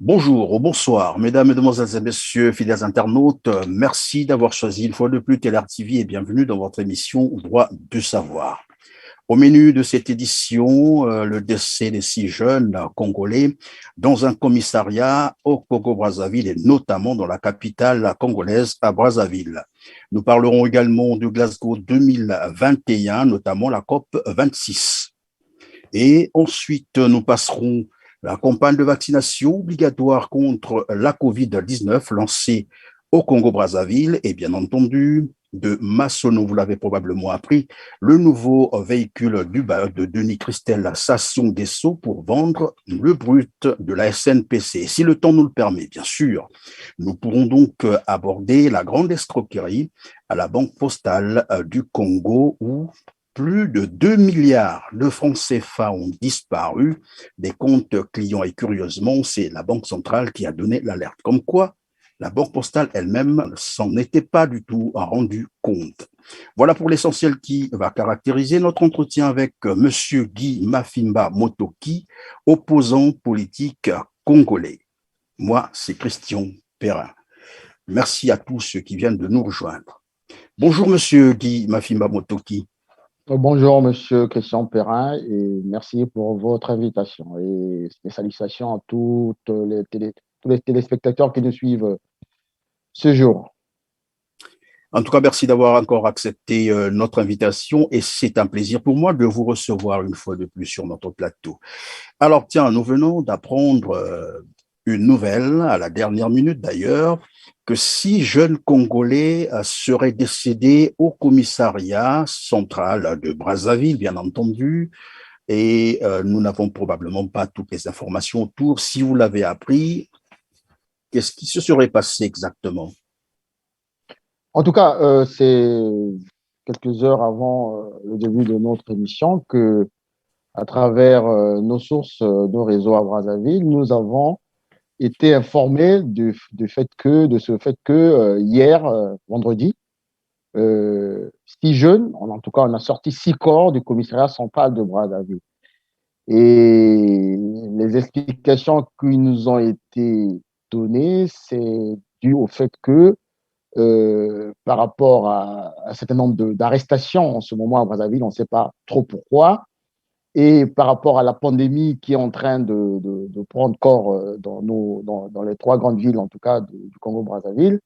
Bonjour ou bonsoir, mesdames, mesdemoiselles et messieurs, fidèles internautes, merci d'avoir choisi une fois de plus Télé TV et bienvenue dans votre émission Droit du savoir. Au menu de cette édition, le décès des 6 jeunes Congolais dans un commissariat au Congo-Brazzaville et notamment dans la capitale congolaise à Brazzaville. Nous parlerons également du Glasgow 2021, notamment la COP 26. Et ensuite, nous passerons la campagne de vaccination obligatoire contre la COVID-19 lancée au Congo-Brazzaville et bien entendu de Massonneau, vous l'avez probablement appris, le nouveau véhicule de Denis Christel Sassou Nguesso pour vendre le brut de la SNPC. Si le temps nous le permet, bien sûr, nous pourrons donc aborder la grande escroquerie à la Banque postale du Congo où plus de 2 milliards de francs CFA ont disparu des comptes clients et curieusement, c'est la Banque centrale qui a donné l'alerte. Comme quoi, la Banque postale elle-même s'en était pas du tout rendu compte. Voilà pour l'essentiel qui va caractériser notre entretien avec Monsieur Guy Mafimba Motoki, opposant politique congolais. Moi, c'est Christian Perrin. Merci à tous ceux qui viennent de nous rejoindre. Bonjour Monsieur Guy Mafimba Motoki. Bonjour, Monsieur Christian Perrin, et merci pour votre invitation. Et des salutations à tous les téléspectateurs qui nous suivent ce jour. En tout cas, merci d'avoir encore accepté notre invitation et c'est un plaisir pour moi de vous recevoir une fois de plus sur notre plateau. Alors, tiens, nous venons d'apprendre une nouvelle, à la dernière minute d'ailleurs, que 6 jeunes Congolais seraient décédés au commissariat central de Brazzaville, bien entendu, et nous n'avons probablement pas toutes les informations autour. Si vous l'avez appris, qu'est-ce qui se serait passé exactement? En tout cas, c'est quelques heures avant le début de notre émission que, à travers nos sources, nos réseaux à Brazzaville, nous avons été informés de ce fait que hier, vendredi, 6 jeunes, en tout cas, on a sorti 6 corps du commissariat central de Brazzaville. Et les explications qui nous ont été données, c'est dû au fait que par rapport à un certain nombre d'arrestations en ce moment à Brazzaville, on ne sait pas trop pourquoi, et par rapport à la pandémie qui est en train de prendre corps dans les 3 grandes villes, en tout cas du Congo-Brazzaville,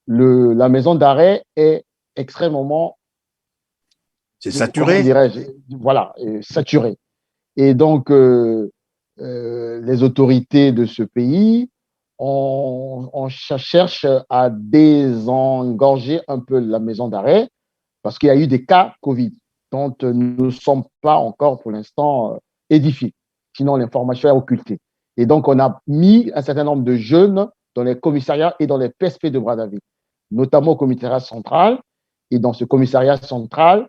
la maison d'arrêt est extrêmement, C'est comment saturé? dirais-je, voilà, saturée. Et donc, les autorités de ce pays, on cherche à désengorger un peu la maison d'arrêt parce qu'il y a eu des cas Covid dont nous ne sommes pas encore pour l'instant édifiés. Sinon, l'information est occultée. Et donc, on a mis un certain nombre de jeunes dans les commissariats et dans les PSP de Brazzaville, notamment au commissariat central. Et dans ce commissariat central,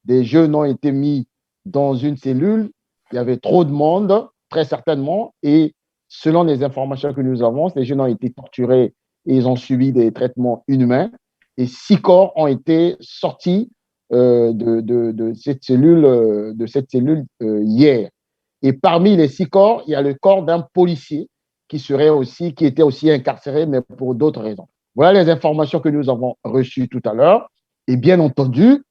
des jeunes ont été mis dans une cellule. Il y avait trop de monde, très certainement, et selon les informations que nous avons, ces jeunes ont été torturés et ils ont subi des traitements inhumains. Et 6 corps ont été sortis de cette cellule hier. Et parmi les 6 corps, il y a le corps d'un policier qui était aussi incarcéré, mais pour d'autres raisons. Voilà les informations que nous avons reçues tout à l'heure. Et bien entendu,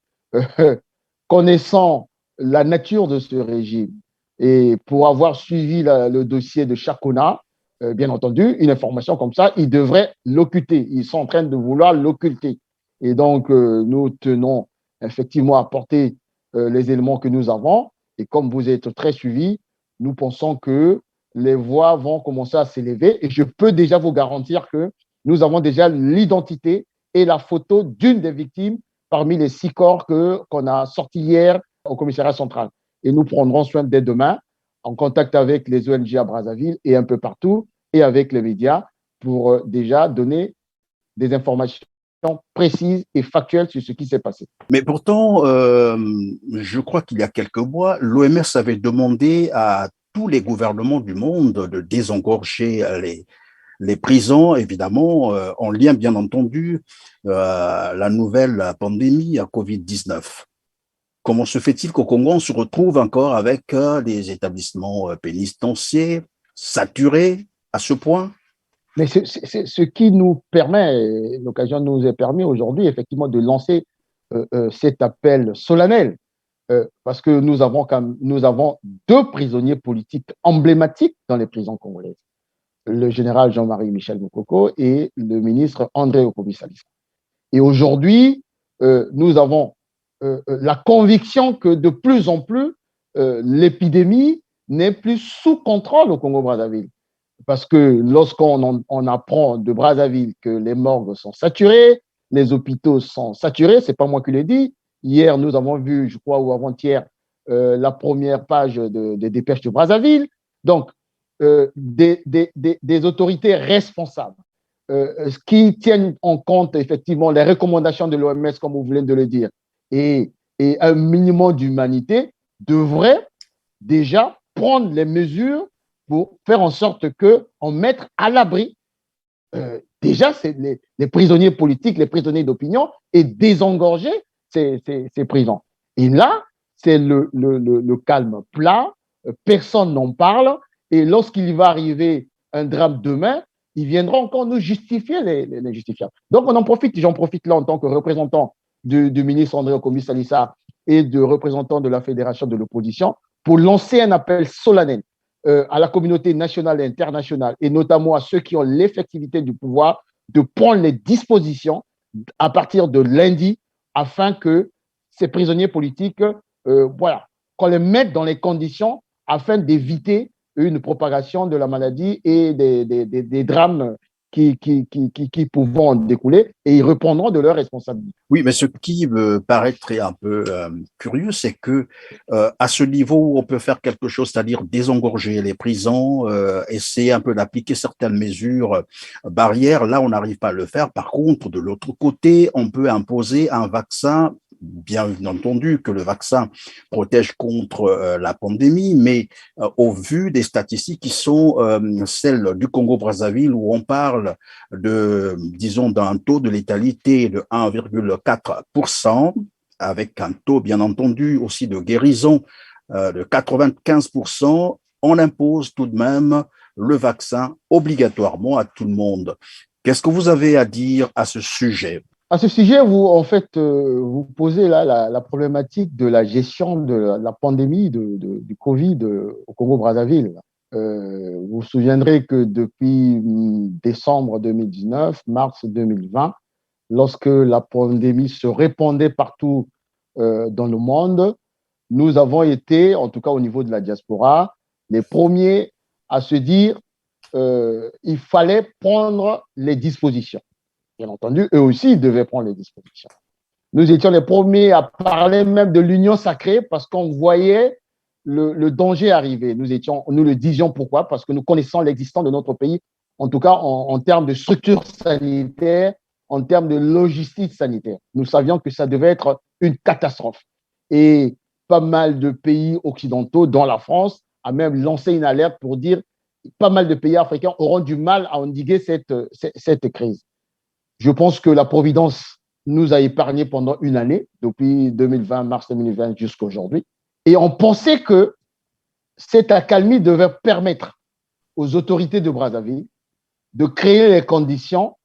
connaissant la nature de ce régime et pour avoir suivi le dossier de Chakona, bien entendu, une information comme ça, ils devraient l'occulter. Ils sont en train de vouloir l'occulter. Et donc, nous tenons effectivement à porter les éléments que nous avons. Et comme vous êtes très suivis, nous pensons que les voix vont commencer à s'élever. Et je peux déjà vous garantir que nous avons déjà l'identité et la photo d'une des victimes parmi les 6 corps qu'on a sortis hier au commissariat central. Et nous prendrons soin dès demain, en contact avec les ONG à Brazzaville et un peu partout, et avec les médias, pour déjà donner des informations précises et factuelles sur ce qui s'est passé. Mais pourtant, je crois qu'il y a quelques mois, l'OMS avait demandé à tous les gouvernements du monde de désengorger les prisons, évidemment, en lien, bien entendu, la nouvelle pandémie à Covid-19. Comment se fait-il qu'au Congo, on se retrouve encore avec des établissements pénitentiaires saturés À ce point? Mais c'est ce qui nous permet, l'occasion nous est permis aujourd'hui, effectivement, de lancer cet appel solennel. Parce que nous avons deux prisonniers politiques emblématiques dans les prisons congolaises. Le général Jean-Marie Michel Moukoko et le ministre André Okobi-Salisa. Et aujourd'hui, nous avons la conviction que de plus en plus, l'épidémie n'est plus sous contrôle au Congo-Brazzaville. Parce que lorsqu'on apprend de Brazzaville que les morgues sont saturées, les hôpitaux sont saturés, ce n'est pas moi qui l'ai dit. Hier, nous avons vu, je crois, ou avant-hier, la première page des dépêches de Brazzaville. Donc, des autorités responsables qui tiennent en compte effectivement les recommandations de l'OMS, comme vous venez de le dire, et un minimum d'humanité, devraient déjà prendre les mesures pour faire en sorte qu'on mette à l'abri déjà c'est les prisonniers politiques, les prisonniers d'opinion, et désengorger ces prisons. Et là, c'est le calme plat, personne n'en parle, et lorsqu'il va arriver un drame demain, ils viendront encore nous justifier les justifiables. Donc, j'en profite là en tant que représentant du ministre André Okomi-Salisa et de représentant de la Fédération de l'opposition pour lancer un appel solennel à la communauté nationale et internationale, et notamment à ceux qui ont l'effectivité du pouvoir, de prendre les dispositions à partir de lundi afin que ces prisonniers politiques, voilà, qu'on les mette dans les conditions afin d'éviter une propagation de la maladie et des drames qui pourront en découler, et ils répondront de leurs responsabilités. Oui, mais ce qui me paraîtrait un peu curieux, c'est que à ce niveau, on peut faire quelque chose, c'est-à-dire désengorger les prisons, essayer un peu d'appliquer certaines mesures barrières. Là, on n'arrive pas à le faire. Par contre, de l'autre côté, on peut imposer un vaccin. Bien entendu que le vaccin protège contre la pandémie, mais au vu des statistiques qui sont celles du Congo-Brazzaville, où on parle disons, d'un taux de létalité de 1,4%, avec un taux, bien entendu, aussi de guérison de 95%, on impose tout de même le vaccin obligatoirement à tout le monde. Qu'est-ce que vous avez à dire à ce sujet? À ce sujet, vous posez là la problématique de la gestion de la pandémie du Covid au Congo-Brazzaville. Vous vous souviendrez que depuis décembre 2019, mars 2020, lorsque la pandémie se répandait partout dans le monde, nous avons été, en tout cas au niveau de la diaspora, les premiers à se dire il fallait prendre les dispositions. Bien entendu, eux aussi, ils devaient prendre les dispositions. Nous étions les premiers à parler même de l'union sacrée parce qu'on voyait le danger arriver. Nous le disions pourquoi? Parce que nous connaissons l'existence de notre pays, en tout cas en termes de structure sanitaire, en termes de logistique sanitaire. Nous savions que ça devait être une catastrophe. Et pas mal de pays occidentaux, dont la France, a même lancé une alerte pour dire que pas mal de pays africains auront du mal à endiguer cette crise. Je pense que la Providence nous a épargnés pendant une année, depuis 2020, mars 2020 jusqu'à aujourd'hui. Et on pensait que cette accalmie devait permettre aux autorités de Brazzaville de créer les conditions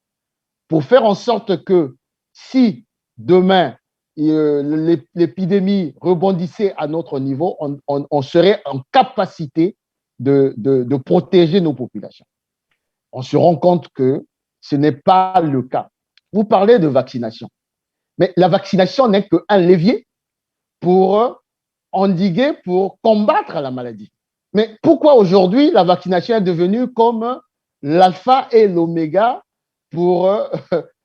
pour faire en sorte que si demain l'épidémie rebondissait à notre niveau, on serait en capacité de protéger nos populations. On se rend compte que ce n'est pas le cas. Vous parlez de vaccination, mais la vaccination n'est qu'un levier pour endiguer, pour combattre la maladie. Mais pourquoi aujourd'hui la vaccination est devenue comme l'alpha et l'oméga pour,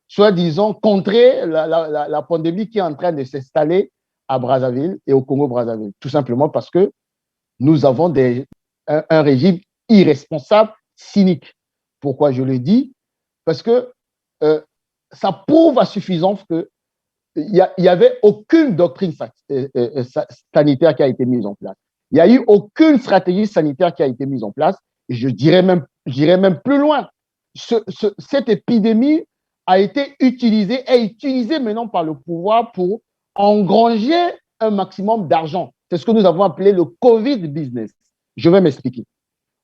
soi-disant, contrer la pandémie qui est en train de s'installer à Brazzaville et au Congo-Brazzaville? Tout simplement parce que nous avons un régime irresponsable, cynique. Pourquoi je le dis? Parce que ça prouve à suffisance qu'il n'y avait aucune doctrine sanitaire qui a été mise en place. Il n'y a eu aucune stratégie sanitaire qui a été mise en place. Et j'irais même plus loin. Cette épidémie a été utilisée maintenant par le pouvoir pour engranger un maximum d'argent. C'est ce que nous avons appelé le Covid business. Je vais m'expliquer.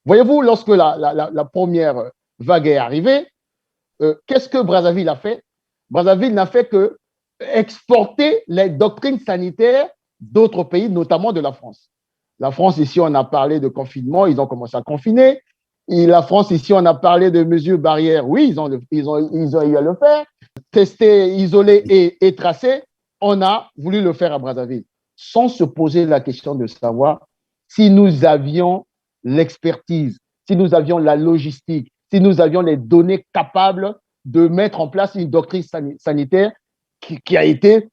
Voyez-vous, lorsque la première vague est arrivée, qu'est-ce que Brazzaville a fait? Brazzaville n'a fait que exporter les doctrines sanitaires d'autres pays, notamment de la France. La France, ici, on a parlé de confinement, ils ont commencé à confiner. Et la France, ici, on a parlé de mesures barrières, oui, ils ont eu à le faire. Tester, isoler et tracer, on a voulu le faire à Brazzaville, sans se poser la question de savoir si nous avions l'expertise, si nous avions la logistique, si nous avions les données capables de mettre en place une doctrine sanitaire qui a été,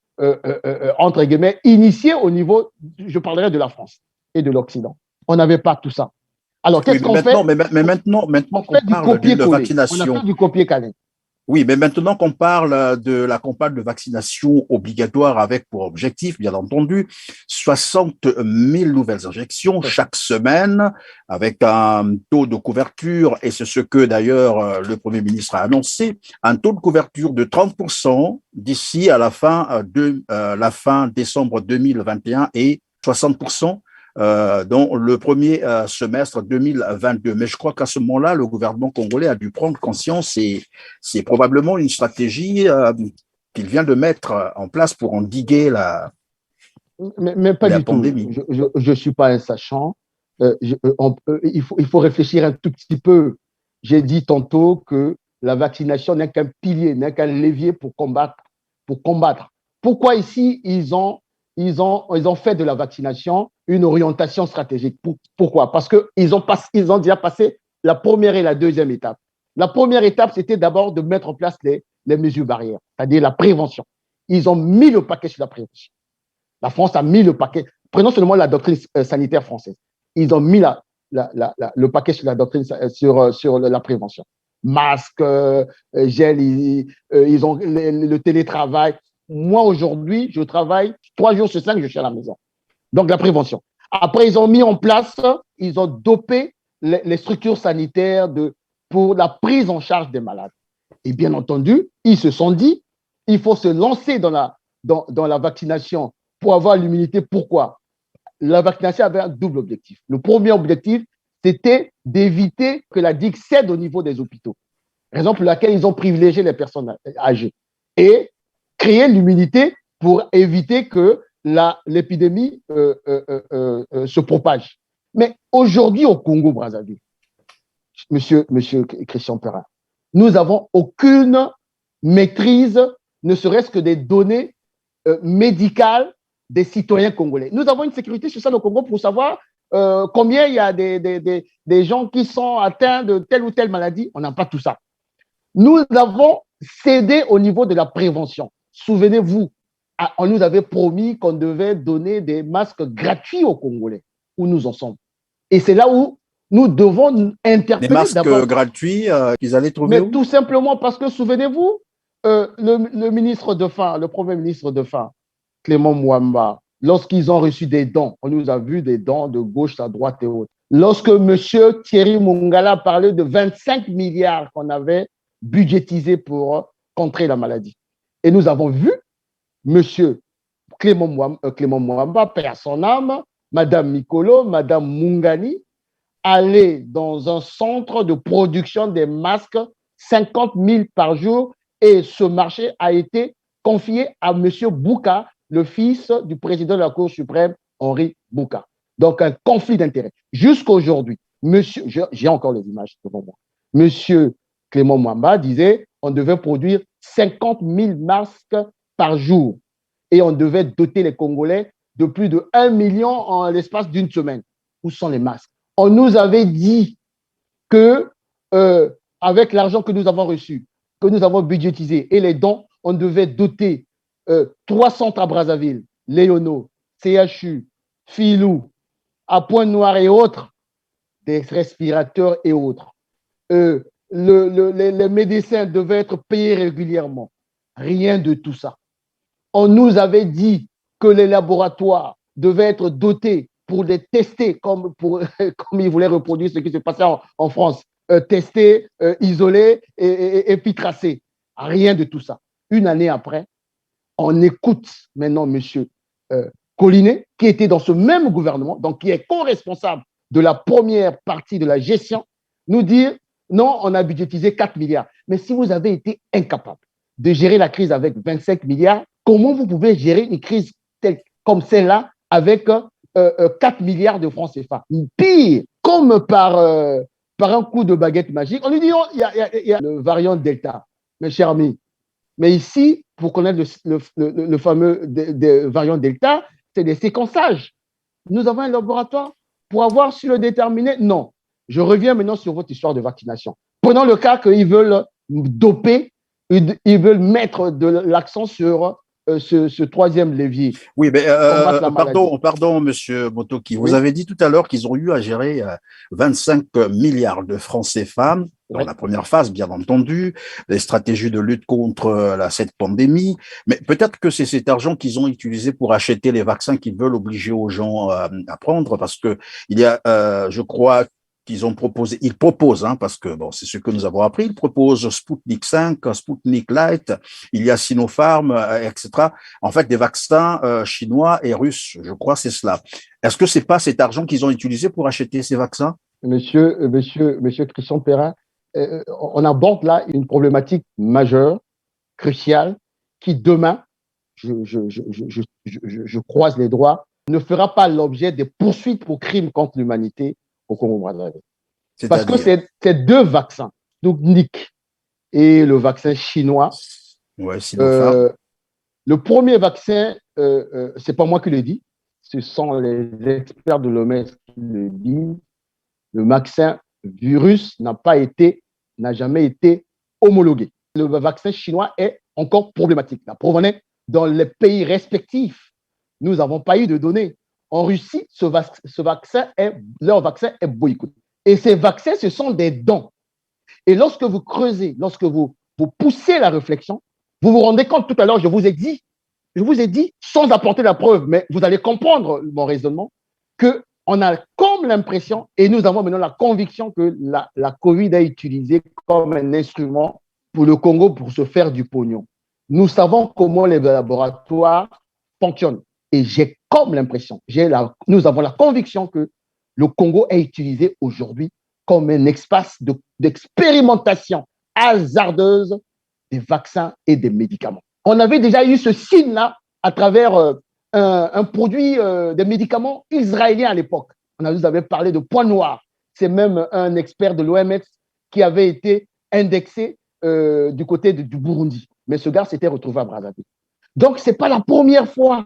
entre guillemets, initiée au niveau, je parlerai de la France et de l'Occident. On n'avait pas tout ça. Alors, qu'est-ce qu'on fait? Mais maintenant qu'on parle de vaccination. On a fait du copier-coller. Oui, mais maintenant qu'on parle de la campagne de vaccination obligatoire avec pour objectif, bien entendu, 60 000 nouvelles injections chaque semaine avec un taux de couverture, et c'est ce que d'ailleurs le Premier ministre a annoncé, un taux de couverture de 30% d'ici à la fin décembre 2021 et 60% dans le premier semestre 2022. Mais je crois qu'à ce moment-là, le gouvernement congolais a dû prendre conscience et c'est probablement une stratégie qu'il vient de mettre en place pour endiguer la pas du pandémie. Tout. Je ne suis pas un sachant. Il faut réfléchir un tout petit peu. J'ai dit tantôt que la vaccination n'est qu'un pilier, n'est qu'un levier pour combattre. Pourquoi ici, ils ont fait de la vaccination une orientation stratégique. Pourquoi? Parce qu'ils ont déjà passé la première et la deuxième étape. La première étape, c'était d'abord de mettre en place les mesures barrières, c'est-à-dire la prévention. Ils ont mis le paquet sur la prévention. La France a mis le paquet. Prenons seulement la doctrine sanitaire française. Ils ont mis le paquet sur la doctrine, sur la prévention. Masque, gel, ils ont le télétravail. Moi, aujourd'hui, je travaille 3 jours sur 5, je suis à la maison. Donc, la prévention. Après, ils ont mis en place, ils ont dopé les structures sanitaires pour la prise en charge des malades. Et bien entendu, ils se sont dit, il faut se lancer dans la vaccination pour avoir l'immunité. Pourquoi? La vaccination avait un double objectif. Le premier objectif, c'était d'éviter que la digue cède au niveau des hôpitaux. Raison pour laquelle ils ont privilégié les personnes âgées. Et créer l'immunité pour éviter que l'épidémie se propage. Mais aujourd'hui, au Congo-Brazzaville, monsieur Christian Perrin, nous n'avons aucune maîtrise, ne serait-ce que des données médicales des citoyens congolais. Nous avons une sécurité sociale au Congo pour savoir combien il y a des gens qui sont atteints de telle ou telle maladie. On n'a pas tout ça. Nous avons cédé au niveau de la prévention. Souvenez-vous, on nous avait promis qu'on devait donner des masques gratuits aux Congolais, où nous en sommes. Et c'est là où nous devons interpeller. Des masques gratuits qu'ils allaient trouver. Mais tout simplement parce que, souvenez-vous, le ministre de fin, le premier ministre de fin, Clément Mwamba, lorsqu'ils ont reçu des dons, on nous a vu des dons de gauche à droite et autres. Lorsque M. Thierry Mungala parlait de 25 milliards qu'on avait budgétisés pour contrer la maladie. Et nous avons vu M. Clément Mwamba, paix à son âme, Mme Mikolo, Mme Mungani, aller dans un centre de production des masques, 50 000 par jour, et ce marché a été confié à M. Bouka, le fils du président de la Cour suprême, Henri Bouka. Donc, un conflit d'intérêts. Jusqu'à aujourd'hui, j'ai encore les images devant moi. M. Clément Mwamba disait on devait produire 50 000 masques par jour et on devait doter les Congolais de plus de 1 million en l'espace d'une semaine. Où sont les masques? On nous avait dit que avec l'argent que nous avons reçu, que nous avons budgétisé et les dons, on devait doter 3 centres à Brazzaville, Léono, CHU, Filou, à Pointe-Noire et autres, des respirateurs et autres. Les médecins devaient être payés régulièrement. Rien de tout ça. On nous avait dit que les laboratoires devaient être dotés pour les tester, comme ils voulaient reproduire ce qui se passait en France. Tester, isoler et puis tracer. Rien de tout ça. Une année après, on écoute maintenant M. Collinet, qui était dans ce même gouvernement, donc qui est co-responsable de la première partie de la gestion, nous dire non, on a budgétisé 4 milliards. Mais si vous avez été incapable de gérer la crise avec 25 milliards, comment vous pouvez gérer une crise comme celle-là avec 4 milliards de francs CFA? Pire, comme par un coup de baguette magique, on lui dit, oh, il y a le variant Delta, mes chers amis. Mais ici, pour connaître le fameux variant Delta, c'est des séquençages. Nous avons un laboratoire pour avoir su le déterminer. Non. Je reviens maintenant sur votre histoire de vaccination. Prenons le cas qu'ils veulent doper, ils veulent mettre de l'accent sur ce troisième levier. Oui, mais pardon, monsieur Motoki. Vous avez dit tout à l'heure qu'ils ont eu à gérer 25 milliards de francs CFA dans la première phase, bien entendu, les stratégies de lutte contre cette pandémie. Mais peut-être que c'est cet argent qu'ils ont utilisé pour acheter les vaccins qu'ils veulent obliger aux gens à prendre, parce que il y a, je crois, ils proposent, parce que bon, c'est ce que nous avons appris, ils proposent Sputnik 5, Sputnik Light, il y a Sinopharm, etc. En fait, des vaccins chinois et russes, je crois, c'est cela. Est-ce que c'est pas cet argent qu'ils ont utilisé pour acheter ces vaccins? Monsieur Christian Perrin, on aborde là une problématique majeure, cruciale, qui demain, je croise les doigts, ne fera pas l'objet des poursuites pour crimes contre l'humanité au Congo-Brazzaville. Parce que c'est deux vaccins, Sputnik et le vaccin chinois. Ouais, Sinopharm. Le premier vaccin, c'est pas moi qui le dis, ce sont les experts de l'OMS qui le disent. Le vaccin virus n'a jamais été homologué. Le vaccin chinois est encore problématique. La provenait dans les pays respectifs. Nous n'avons pas eu de données. En Russie, leur vaccin est boycotté. Et ces vaccins, ce sont des dons. Et lorsque vous creusez, lorsque vous poussez la réflexion, vous vous rendez compte, tout à l'heure, je vous ai dit, sans apporter la preuve, mais vous allez comprendre mon raisonnement, qu'on a comme l'impression, et nous avons maintenant la conviction que la COVID a utilisé comme un instrument pour le Congo pour se faire du pognon. Nous savons comment les laboratoires fonctionnent. Et j'ai comme l'impression, nous avons la conviction que le Congo est utilisé aujourd'hui comme un espace d'expérimentation hasardeuse des vaccins et des médicaments. On avait déjà eu ce signe-là à travers un produit des médicaments israéliens à l'époque. Vous avez parlé de point noir. C'est même un expert de l'OMS qui avait été indexé du côté du Burundi. Mais ce gars s'était retrouvé à Brazzaville. Donc, ce n'est pas la première fois.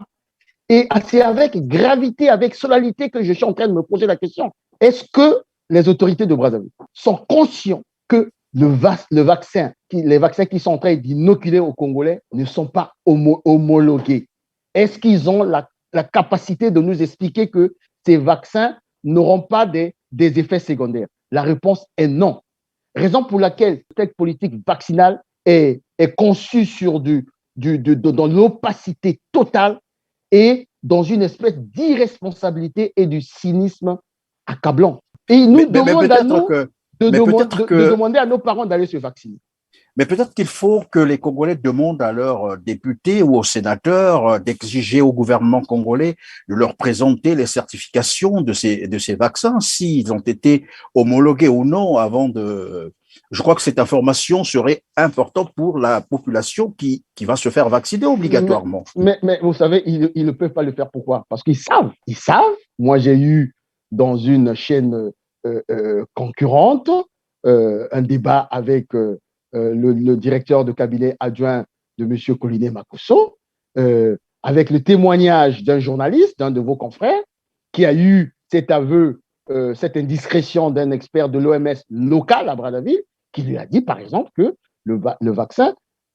Et c'est avec gravité, avec solennité que je suis en train de me poser la question. Est-ce que les autorités de Brazzaville sont conscients que les vaccins qui sont en train d'inoculer aux Congolais ne sont pas homologués? Est-ce qu'ils ont la capacité de nous expliquer que ces vaccins n'auront pas des effets secondaires? La réponse est non. Raison pour laquelle cette politique vaccinale est conçue dans l'opacité totale et dans une espèce d'irresponsabilité et du cynisme accablant. Et ils nous demandent de demander à nos parents d'aller se vacciner. Mais peut-être qu'il faut que les Congolais demandent à leurs députés ou aux sénateurs d'exiger au gouvernement congolais de leur présenter les certifications de ces vaccins, s'ils ont été homologués ou non avant de... Je crois que cette information serait importante pour la population qui va se faire vacciner obligatoirement. Mais vous savez, ils ne peuvent pas le faire. Pourquoi? Parce qu'ils savent. Ils savent. Moi, j'ai eu dans une chaîne concurrente un débat avec... le directeur de cabinet adjoint de M. Coliné Makosso, avec le témoignage d'un journaliste, d'un de vos confrères, qui a eu cet aveu, cette indiscrétion d'un expert de l'OMS local à Brazzaville, qui lui a dit, par exemple, que le vaccin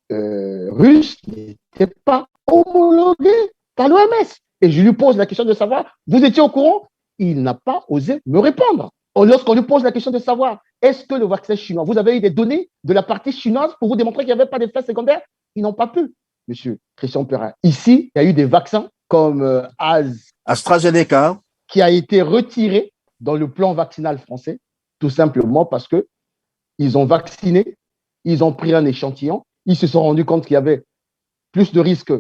russe n'était pas homologué par l'OMS. Et je lui pose la question de savoir, vous étiez au courant? Il n'a pas osé me répondre. Lorsqu'on lui pose la question de savoir, est-ce que le vaccin chinois, vous avez eu des données de la partie chinoise pour vous démontrer qu'il n'y avait pas d'effets secondaires? Ils n'ont pas pu, monsieur Christian Perrin. Ici, il y a eu des vaccins comme AstraZeneca, qui a été retiré dans le plan vaccinal français, tout simplement parce qu'ils ont vacciné, ils ont pris un échantillon, ils se sont rendus compte qu'il y avait plus de risques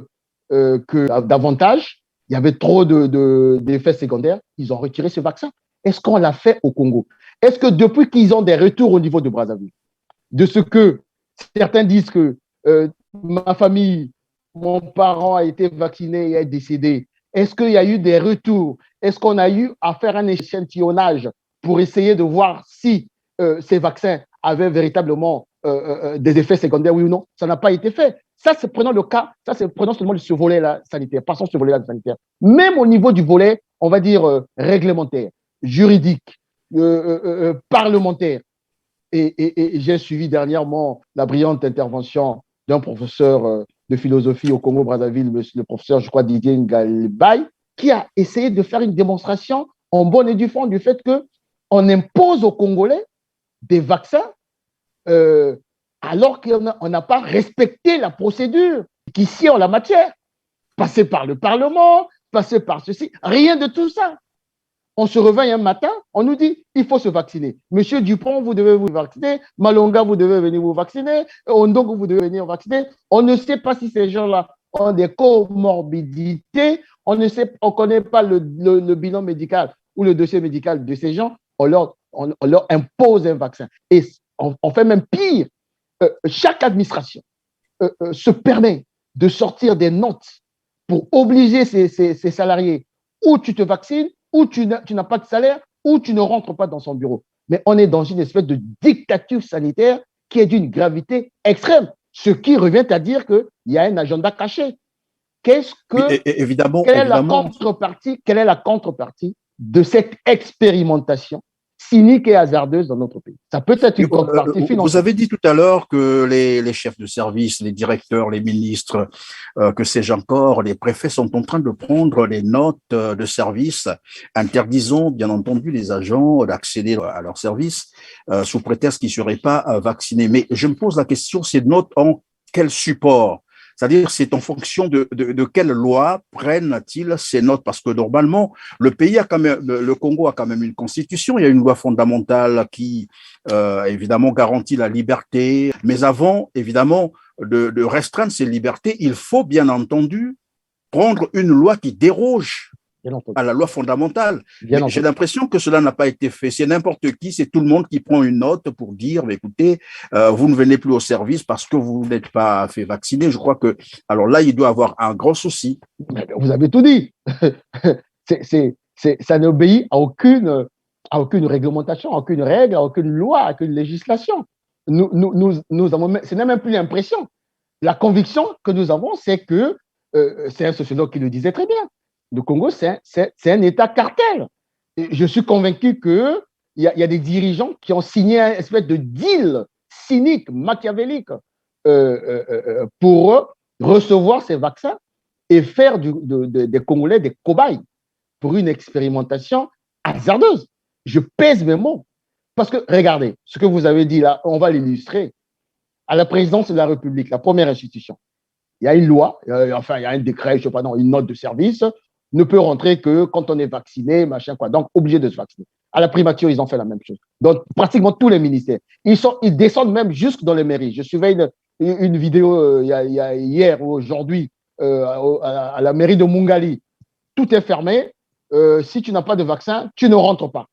que d'avantages, il y avait trop d'effets secondaires, ils ont retiré ce vaccin. est-ce qu'on l'a fait au Congo? Est-ce que depuis qu'ils ont des retours au niveau de Brazzaville, de ce que certains disent que ma famille, mon parent a été vacciné et est décédé, est-ce qu'il y a eu des retours? Est-ce qu'on a eu à faire un échantillonnage pour essayer de voir si ces vaccins avaient véritablement des effets secondaires, oui ou non? Ça n'a pas été fait. Ça, c'est prenant le cas, ça, c'est prenant seulement ce volet-là sanitaire, passons ce volet-là sanitaire. Même au niveau du volet, on va dire, réglementaire, juridique, parlementaire. Et j'ai suivi dernièrement la brillante intervention d'un professeur de philosophie au Congo-Brazzaville, le professeur, je crois, Didier Ngalbay, qui a essayé de faire une démonstration en bonne et due forme du fait qu'on impose aux Congolais des vaccins alors qu'on n'a pas respecté la procédure qui sied en la matière. Passer par le Parlement, passer par ceci, rien de tout ça. On se réveille un matin, on nous dit il faut se vacciner. Monsieur Dupont, vous devez vous vacciner. Malonga, vous devez venir vous vacciner. Ondongo, vous devez venir vacciner. On ne sait pas si ces gens-là ont des comorbidités. On ne connaît pas le bilan médical ou le dossier médical de ces gens. On leur impose un vaccin. Et on fait même pire. Chaque administration se permet de sortir des notes pour obliger ses salariés ou tu te vaccines, ou tu n'as pas de salaire, ou tu ne rentres pas dans son bureau. Mais on est dans une espèce de dictature sanitaire qui est d'une gravité extrême, ce qui revient à dire qu'il y a un agenda caché. Évidemment. Quelle est la contrepartie de cette expérimentation cynique et hasardeuse dans notre pays? Ça peut être une contrepartie financière. Vous avez dit tout à l'heure que les chefs de service, les directeurs, les ministres, que sais-je encore, les préfets sont en train de prendre les notes de service, interdisant bien entendu les agents d'accéder à leurs services sous prétexte qu'ils ne seraient pas vaccinés. Mais je me pose la question, ces notes en quel support? C'est-à-dire, c'est en fonction de quelle loi prennent-ils ces notes? Parce que normalement, le Congo a quand même une constitution, il y a une loi fondamentale qui, évidemment, garantit la liberté. Mais avant, évidemment, de restreindre ces libertés, il faut bien entendu prendre une loi qui déroge à la loi fondamentale. J'ai l'impression que cela n'a pas été fait. C'est n'importe qui, c'est tout le monde qui prend une note pour dire, mais écoutez, vous ne venez plus au service parce que vous n'êtes pas fait vacciner. Je crois que, alors là, il doit y avoir un grand souci. Vous avez tout dit. Ça n'obéit à aucune réglementation, à aucune règle, à aucune loi, à aucune législation. Nous avons, ce n'est même plus l'impression. La conviction que nous avons, c'est que, c'est un sociologue qui le disait très bien, le Congo, c'est un État cartel. Et je suis convaincu qu'il y a des dirigeants qui ont signé un espèce de deal cynique, machiavélique, pour recevoir ces vaccins et faire des Congolais des cobayes pour une expérimentation hasardeuse. Je pèse mes mots. Parce que, regardez, ce que vous avez dit là, on va l'illustrer. À la présidence de la République, la première institution, il y a une loi, il y a un décret, je ne sais pas, non, une note de service, ne peut rentrer que quand on est vacciné, machin quoi. Donc, obligé de se vacciner. À la primature, ils ont fait la même chose. Donc, pratiquement tous les ministères. Ils descendent même jusque dans les mairies. Je suivais une vidéo hier ou aujourd'hui à la mairie de Mungali. Tout est fermé. Si tu n'as pas de vaccin, tu ne rentres pas.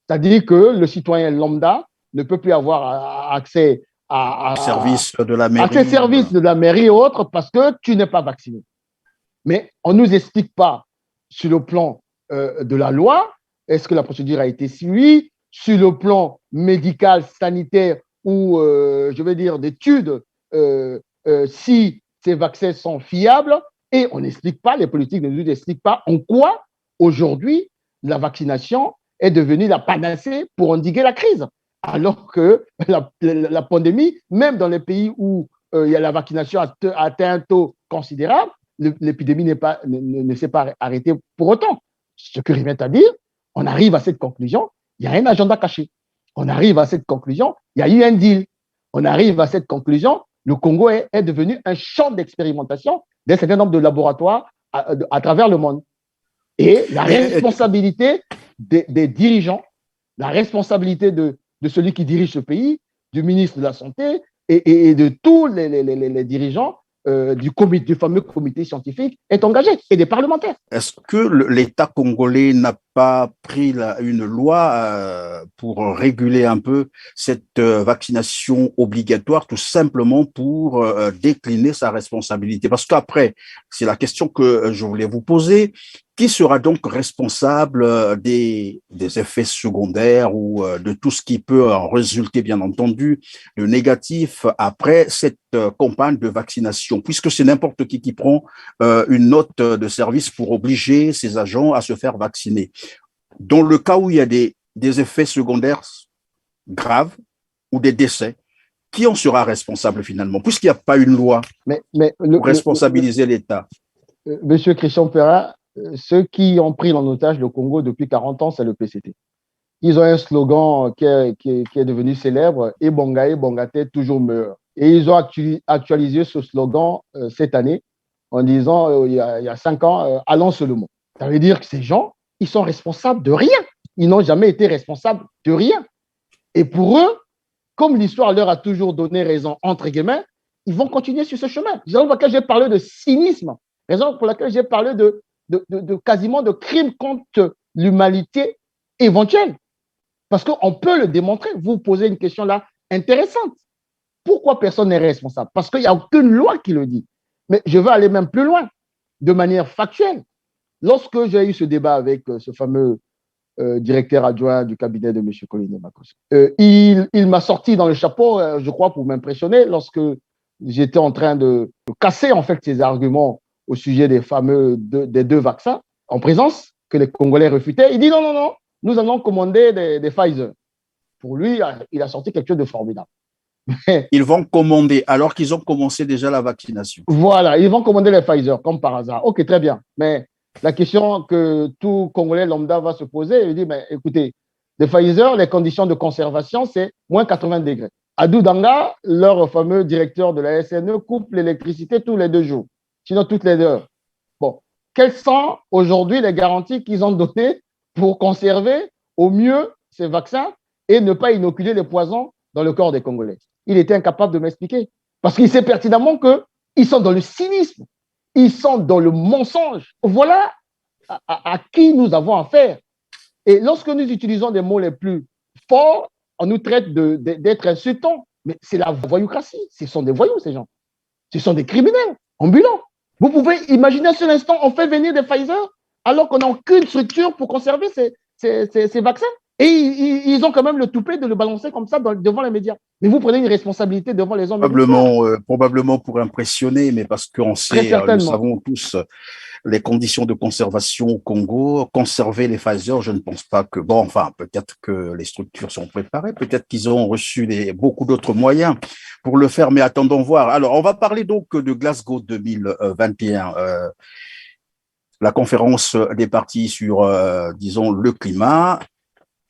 C'est-à-dire que le citoyen lambda ne peut plus avoir accès à services de la mairie. À ces services de la mairie et autres parce que tu n'es pas vacciné. Mais on ne nous explique pas sur le plan de la loi, est-ce que la procédure a été suivie, sur le plan médical, sanitaire ou, je vais dire, d'études, si ces vaccins sont fiables, et on n'explique pas, les politiques ne nous expliquent pas en quoi, aujourd'hui, la vaccination est devenue la panacée pour endiguer la crise. Alors que la pandémie, même dans les pays où la vaccination a atteint un taux considérable, l'épidémie ne s'est pas arrêtée pour autant. Ce que revient à dire, on arrive à cette conclusion, il y a un agenda caché. On arrive à cette conclusion, il y a eu un deal. On arrive à cette conclusion, le Congo est devenu un champ d'expérimentation d'un certain nombre de laboratoires à travers le monde. Et la responsabilité des dirigeants, la responsabilité de celui qui dirige ce pays, du ministre de la Santé et de tous les dirigeants, du fameux comité scientifique est engagé et des parlementaires. Est-ce que l'État congolais n'a pas pris une loi pour réguler un peu cette vaccination obligatoire, tout simplement pour décliner sa responsabilité? Parce qu'après, c'est la question que je voulais vous poser. Qui sera donc responsable des effets secondaires ou de tout ce qui peut en résulter, bien entendu, de négatif après cette campagne de vaccination? Puisque c'est n'importe qui prend une note de service pour obliger ses agents à se faire vacciner. Dans le cas où il y a des effets secondaires graves ou des décès, qui en sera responsable finalement, puisqu'il n'y a pas une loi pour responsabiliser l'État? Monsieur Christian Perrin, ceux qui ont pris en otage le Congo depuis 40 ans, c'est le PCT. Ils ont un slogan qui est devenu célèbre, « Ebongate, toujours meilleur ». Et ils ont actualisé ce slogan cette année en disant, il y a 5 ans, allons seulement. Ça veut dire que ces gens, ils sont responsables de rien. Ils n'ont jamais été responsables de rien. Et pour eux, comme l'histoire leur a toujours donné raison, entre guillemets, ils vont continuer sur ce chemin. Raison pour laquelle j'ai parlé de cynisme. Raison pour laquelle j'ai parlé de quasiment de crimes contre l'humanité éventuelle. Parce qu'on peut le démontrer. Vous posez une question là intéressante. Pourquoi personne n'est responsable? Parce qu'il n'y a aucune loi qui le dit. Mais je veux aller même plus loin, de manière factuelle. Lorsque j'ai eu ce débat avec ce fameux directeur adjoint du cabinet de M. Colin Makos, il m'a sorti dans le chapeau, je crois, pour m'impressionner, lorsque j'étais en train de casser en fait ses arguments au sujet des fameux des 2 vaccins en présence que les Congolais refutaient. Il dit non, non, non, nous allons commander des Pfizer. Pour lui, il a sorti quelque chose de formidable. Ils vont commander alors qu'ils ont commencé déjà la vaccination. Voilà, ils vont commander les Pfizer, comme par hasard. OK, très bien. Mais la question que tout Congolais lambda va se poser, il dit, mais écoutez, les Pfizer, les conditions de conservation, c'est moins 80 degrés. À Doudanga, leur fameux directeur de la SNE coupe l'électricité tous les 2 jours, sinon toutes les heures. Bon, quelles sont aujourd'hui les garanties qu'ils ont données pour conserver au mieux ces vaccins et ne pas inoculer les poisons dans le corps des Congolais? Il était incapable de m'expliquer. Parce qu'il sait pertinemment qu'ils sont dans le cynisme, ils sont dans le mensonge. Voilà à qui nous avons affaire. Et lorsque nous utilisons des mots les plus forts, on nous traite d'être insultants. Mais c'est la voyoucratie. Ce sont des voyous, ces gens. Ce sont des criminels ambulants. Vous pouvez imaginer un seul instant, on fait venir des Pfizer alors qu'on n'a aucune structure pour conserver ces vaccins. Et ils ont quand même le toupet de le balancer comme ça devant les médias. Mais vous prenez une responsabilité devant les hommes. Probablement pour impressionner, mais parce qu'on sait, nous savons tous les conditions de conservation au Congo. Conserver les Pfizer, je ne pense pas que... Bon, enfin, peut-être que les structures sont préparées, peut-être qu'ils ont reçu beaucoup d'autres moyens pour le faire, mais attendons voir. Alors, on va parler donc de Glasgow 2021. La conférence des partis sur, disons, le climat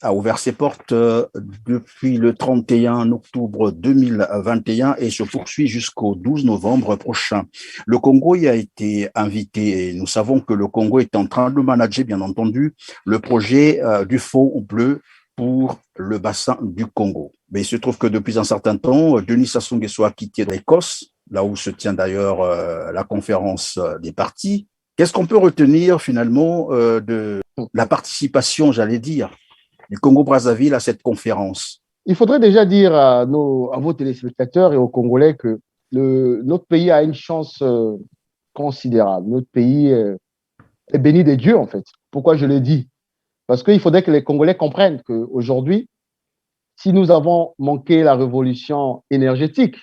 a ouvert ses portes depuis le 31 octobre 2021 et se poursuit jusqu'au 12 novembre prochain. Le Congo y a été invité et nous savons que le Congo est en train de manager, bien entendu, le projet du Fonds bleu pour le bassin du Congo. Mais il se trouve que depuis un certain temps, Denis Sassou Nguesso a quitté l'Écosse, là où se tient d'ailleurs la conférence des partis. Qu'est-ce qu'on peut retenir finalement de la participation, j'allais dire, du Congo-Brazzaville à cette conférence? Il faudrait déjà dire à vos téléspectateurs et aux Congolais que notre pays a une chance considérable. Notre pays est béni des dieux, en fait. Pourquoi je le dis? Parce qu'il faudrait que les Congolais comprennent qu'aujourd'hui, si nous avons manqué la révolution énergétique,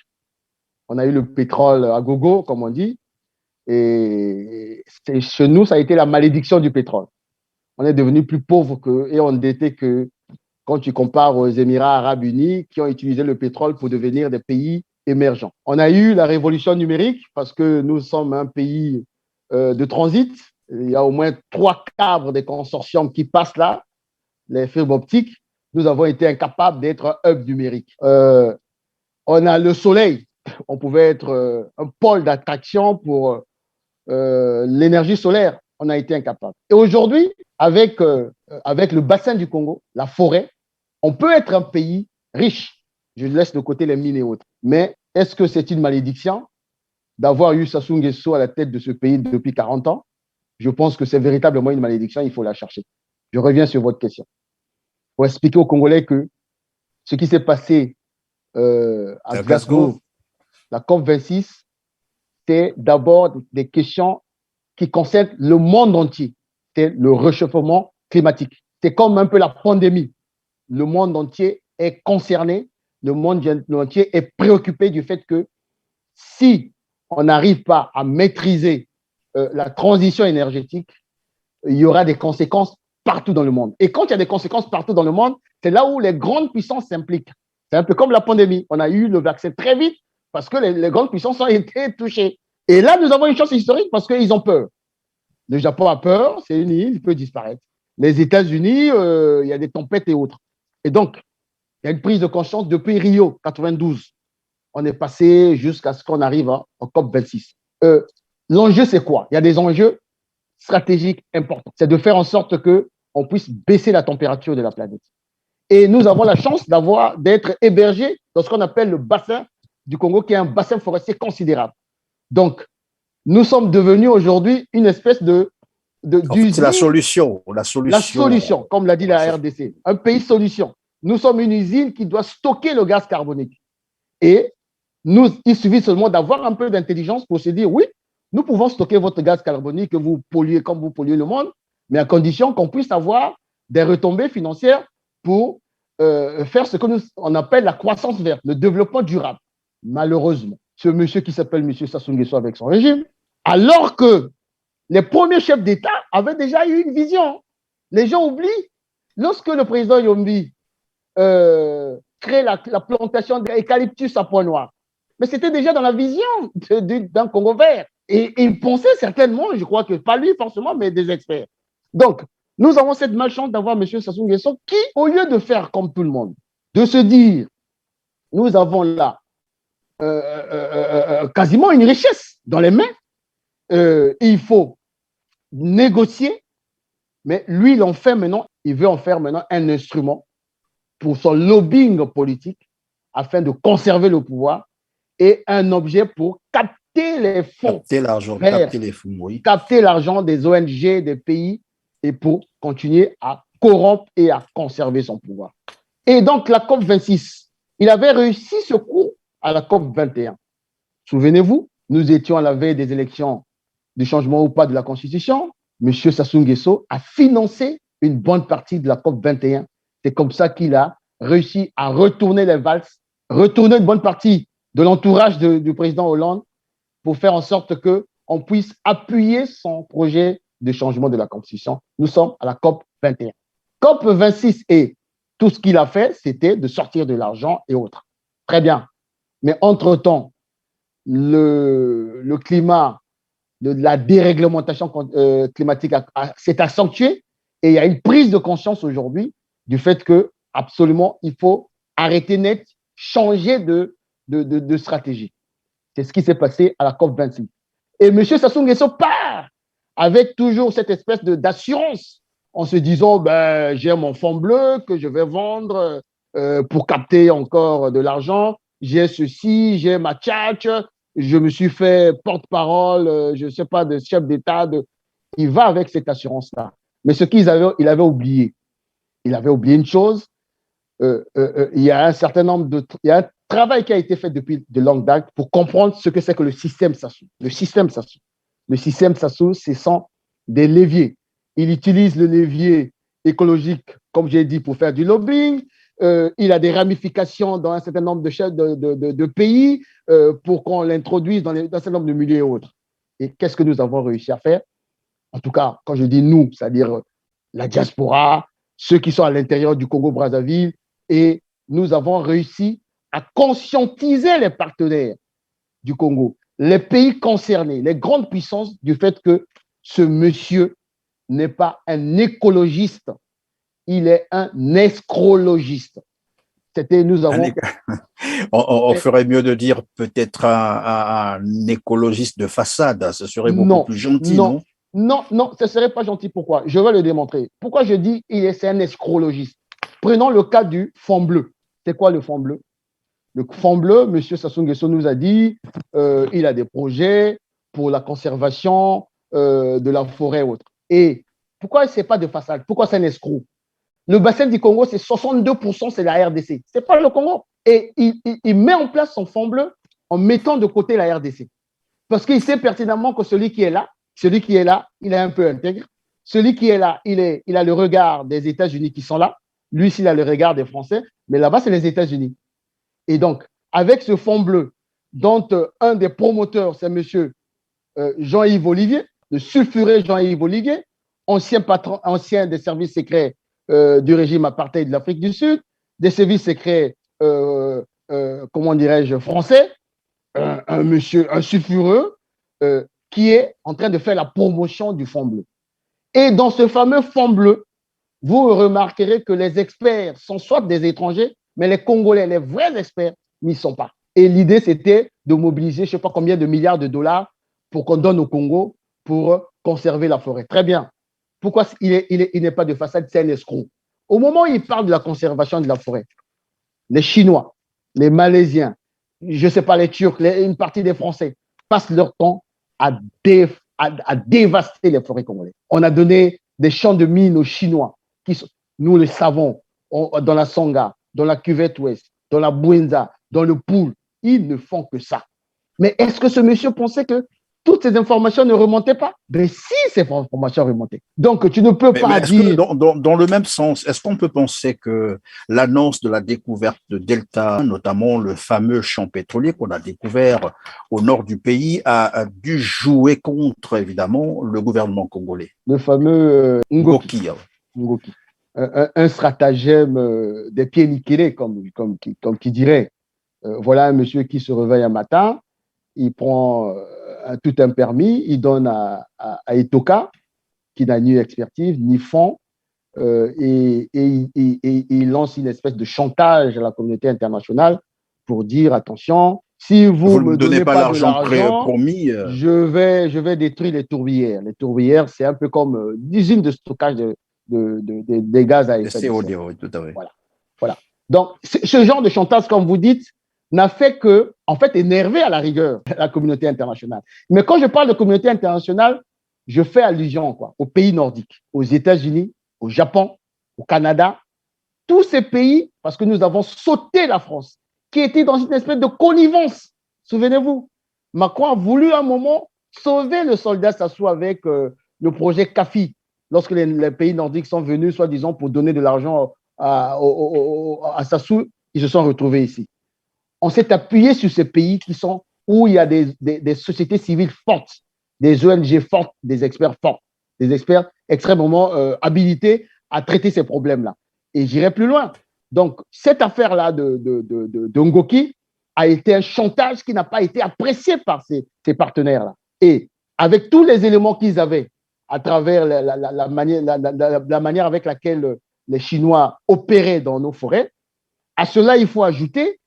on a eu le pétrole à gogo, comme on dit, et chez nous, ça a été la malédiction du pétrole. On est devenu plus pauvre et endetté que quand tu compares aux Émirats arabes unis qui ont utilisé le pétrole pour devenir des pays émergents. On a eu la révolution numérique parce que nous sommes un pays de transit. Il y a au moins 3 câbles des consortiums qui passent là, les fibres optiques. Nous avons été incapables d'être un hub numérique. On a le soleil. On pouvait être un pôle d'attraction pour l'énergie solaire. On a été incapable. Et aujourd'hui, avec le bassin du Congo, la forêt, on peut être un pays riche. Je laisse de côté les mines et autres. Mais est-ce que c'est une malédiction? d'avoir eu Sassou Nguesso à la tête de ce pays depuis 40 ans. Je pense que c'est véritablement une malédiction, il faut la chercher. Je reviens sur votre question. Pour expliquer aux Congolais que ce qui s'est passé à Glasgow, la COP26, c'est d'abord des questions qui concernent le monde entier. C'est le réchauffement climatique. C'est comme un peu la pandémie. Le monde entier est concerné, le monde entier est préoccupé du fait que si on n'arrive pas à maîtriser la transition énergétique, il y aura des conséquences partout dans le monde. Et quand il y a des conséquences partout dans le monde, c'est là où les grandes puissances s'impliquent. C'est un peu comme la pandémie. On a eu le vaccin très vite parce que les grandes puissances ont été touchées. Et là, nous avons une chance historique parce qu'ils ont peur. Le Japon a peur, c'est une île, il peut disparaître. Les États-Unis, il y a des tempêtes et autres. Et donc, il y a une prise de conscience depuis Rio 92. On est passé jusqu'à ce qu'on arrive au COP26. L'enjeu, c'est quoi? Il y a des enjeux stratégiques importants. C'est de faire en sorte qu'on puisse baisser la température de la planète. Et nous avons la chance d'être hébergés dans ce qu'on appelle le bassin du Congo, qui est un bassin forestier considérable. Donc, nous sommes devenus aujourd'hui une espèce d'usine. C'est la solution. La solution, comme l'a dit la RDC. Un pays solution. Nous sommes une usine qui doit stocker le gaz carbonique. Et il suffit seulement d'avoir un peu d'intelligence pour se dire, oui, nous pouvons stocker votre gaz carbonique que vous polluez comme vous polluez le monde, mais à condition qu'on puisse avoir des retombées financières pour faire ce qu'on appelle la croissance verte, le développement durable. Malheureusement, ce monsieur qui s'appelle monsieur Sassou Nguesso avec son régime, alors que les premiers chefs d'État avaient déjà eu une vision. Les gens oublient, lorsque le président Yombi crée la plantation d'eucalyptus à Pointe-Noire, mais c'était déjà dans la vision d'un Congo vert. Et il pensait certainement, je crois que pas lui forcément, mais des experts. Donc, nous avons cette malchance d'avoir M. Sassou Nguesso qui, au lieu de faire comme tout le monde, de se dire, nous avons là quasiment une richesse dans les mains, il faut négocier, mais lui, il veut en faire maintenant un instrument pour son lobbying politique afin de conserver le pouvoir et un objet pour capter les fonds. Capter l'argent, capter les fonds, oui. Capter l'argent des ONG, des pays et pour continuer à corrompre et à conserver son pouvoir. Et donc, la COP26, il avait réussi ce coup à la COP21. Souvenez-vous, nous étions à la veille des élections du changement ou pas de la Constitution. M. Sassou Nguesso a financé une bonne partie de la COP21. C'est comme ça qu'il a réussi à retourner les valses, retourner une bonne partie de l'entourage du président Hollande pour faire en sorte qu'on puisse appuyer son projet de changement de la Constitution. Nous sommes à la COP21. COP26 et tout ce qu'il a fait, c'était de sortir de l'argent et autres. Très bien. Mais entre-temps, le climat de la déréglementation climatique s'est accentué et il y a une prise de conscience aujourd'hui du fait que absolument il faut arrêter net, changer de stratégie. C'est ce qui s'est passé à la COP26. Et M. Sassou Nguesso part avec toujours cette espèce d'assurance en se disant j'ai mon fonds bleu que je vais vendre pour capter encore de l'argent. J'ai ceci, j'ai ma tchatch, je me suis fait porte-parole, je ne sais pas, de chef d'État. Il va avec cette assurance-là. Mais ce qu'il avait oublié, il avait oublié une chose. Il y a un certain nombre il y a un travail qui a été fait depuis de longue date pour comprendre ce que c'est que le système Sassou. Le système Sassou, ce sont des leviers. Il utilise le levier écologique, comme j'ai dit, pour faire du lobbying. Il a des ramifications dans un certain nombre de pays pour qu'on l'introduise dans un certain nombre de milieux et autres. Et qu'est-ce que nous avons réussi à faire? En tout cas, quand je dis nous, c'est-à-dire la diaspora, ceux qui sont à l'intérieur du Congo-Brazzaville, et nous avons réussi à conscientiser les partenaires du Congo, les pays concernés, les grandes puissances, du fait que ce monsieur n'est pas un écologiste, il est un escrologiste. Nous avons... on ferait mieux de dire peut-être un écologiste de façade, ce serait beaucoup plus gentil, non? Non, ce ne serait pas gentil. Pourquoi? Je vais le démontrer. Pourquoi je dis c'est un escrologiste? Prenons le cas du fonds bleu. C'est quoi le fonds bleu? le Fonds bleu, M. Sassou Nguesso nous a dit il a des projets pour la conservation de la forêt et autres. Et pourquoi ce n'est pas de façade? Pourquoi c'est un escroc? Le bassin du Congo, c'est 62%, c'est la RDC. Ce n'est pas le Congo. Et il met en place son Fonds bleu en mettant de côté la RDC. Parce qu'il sait pertinemment que celui qui est là, il est un peu intègre. Celui qui est là, il a le regard des États-Unis qui sont là. Lui, il a le regard des Français. Mais là-bas, c'est les États-Unis. Et donc, avec ce Fonds bleu, dont un des promoteurs, c'est M. Jean-Yves Olivier, le sulfuré Jean-Yves Olivier, ancien des services secrets du régime apartheid de l'Afrique du Sud, des services secrets, comment dirais-je, français, un sulfureux qui est en train de faire la promotion du Fonds bleu. Et dans ce fameux Fonds bleu, vous remarquerez que les experts sont soit des étrangers, mais les Congolais, les vrais experts, n'y sont pas. Et l'idée, c'était de mobiliser, je ne sais pas combien de milliards de dollars pour qu'on donne au Congo pour conserver la forêt. Très bien. Pourquoi il n'est pas de façade? C'est un escroc. Au moment où il parle de la conservation de la forêt, les Chinois, les Malaisiens, je ne sais pas, les Turcs, une partie des Français passent leur temps à dévaster les forêts congolaises. On a donné des champs de mines aux Chinois, nous le savons, dans la Songa, dans la cuvette ouest, dans la Bouenza, dans le Poul. Ils ne font que ça. Mais est-ce que ce monsieur pensait que toutes ces informations ne remontaient pas? Mais si ces informations remontaient. Donc, tu ne peux pas dire… Dans le même sens, est-ce qu'on peut penser que l'annonce de la découverte de Delta, notamment le fameux champ pétrolier qu'on a découvert au nord du pays, a dû jouer contre, évidemment, le gouvernement congolais? Le fameux Ngoki. Un stratagème des pieds nickelés, comme qui dirait. Voilà un monsieur qui se réveille un matin, il prend tout un permis, il donne à Etoka, qui n'a ni expertise, ni fonds, et il lance une espèce de chantage à la communauté internationale pour dire, attention, si vous ne me donnez pas l'argent promis, je vais détruire les tourbières. Les tourbières, c'est un peu comme l'usine de stockage des gaz à effet de serre. Oui, tout à fait. Voilà. Donc, ce genre de chantage, comme vous dites, n'a fait que, en fait, énerver à la rigueur la communauté internationale. Mais quand je parle de communauté internationale, je fais allusion aux pays nordiques, aux États-Unis, au Japon, au Canada, tous ces pays, parce que nous avons sauté la France, qui était dans une espèce de connivence. Souvenez-vous, Macron a voulu à un moment sauver le soldat Sassou avec le projet CAFI, lorsque les pays nordiques sont venus, soi-disant, pour donner de l'argent à Sassou, ils se sont retrouvés ici. On s'est appuyé sur ces pays où il y a des sociétés civiles fortes, des ONG fortes, des experts forts, des experts extrêmement habilités à traiter ces problèmes-là. Et j'irai plus loin. Donc, cette affaire-là de Ngoki a été un chantage qui n'a pas été apprécié par ces partenaires-là. Et avec tous les éléments qu'ils avaient, à travers la manière avec laquelle les Chinois opéraient dans nos forêts, à cela, il faut ajouter,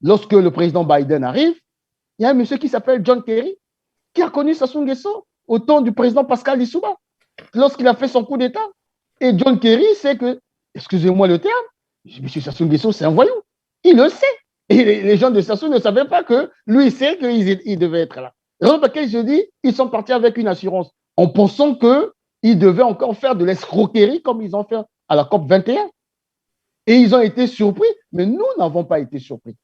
lorsque le président Biden arrive, il y a un monsieur qui s'appelle John Kerry, qui a connu Sassou Nguesso au temps du président Pascal Lissouba, lorsqu'il a fait son coup d'État. Et John Kerry sait que, excusez-moi le terme, M. Sassou Nguesso, c'est un voyou. Il le sait. Et les gens de Sassou ne savaient pas que lui, il sait qu'il devait être là. Raison pour laquelle je dis, ils sont partis avec une assurance, en pensant qu'ils devaient encore faire de l'escroquerie comme ils ont fait à la COP 21. Et ils ont été surpris, mais nous n'avons pas été surpris.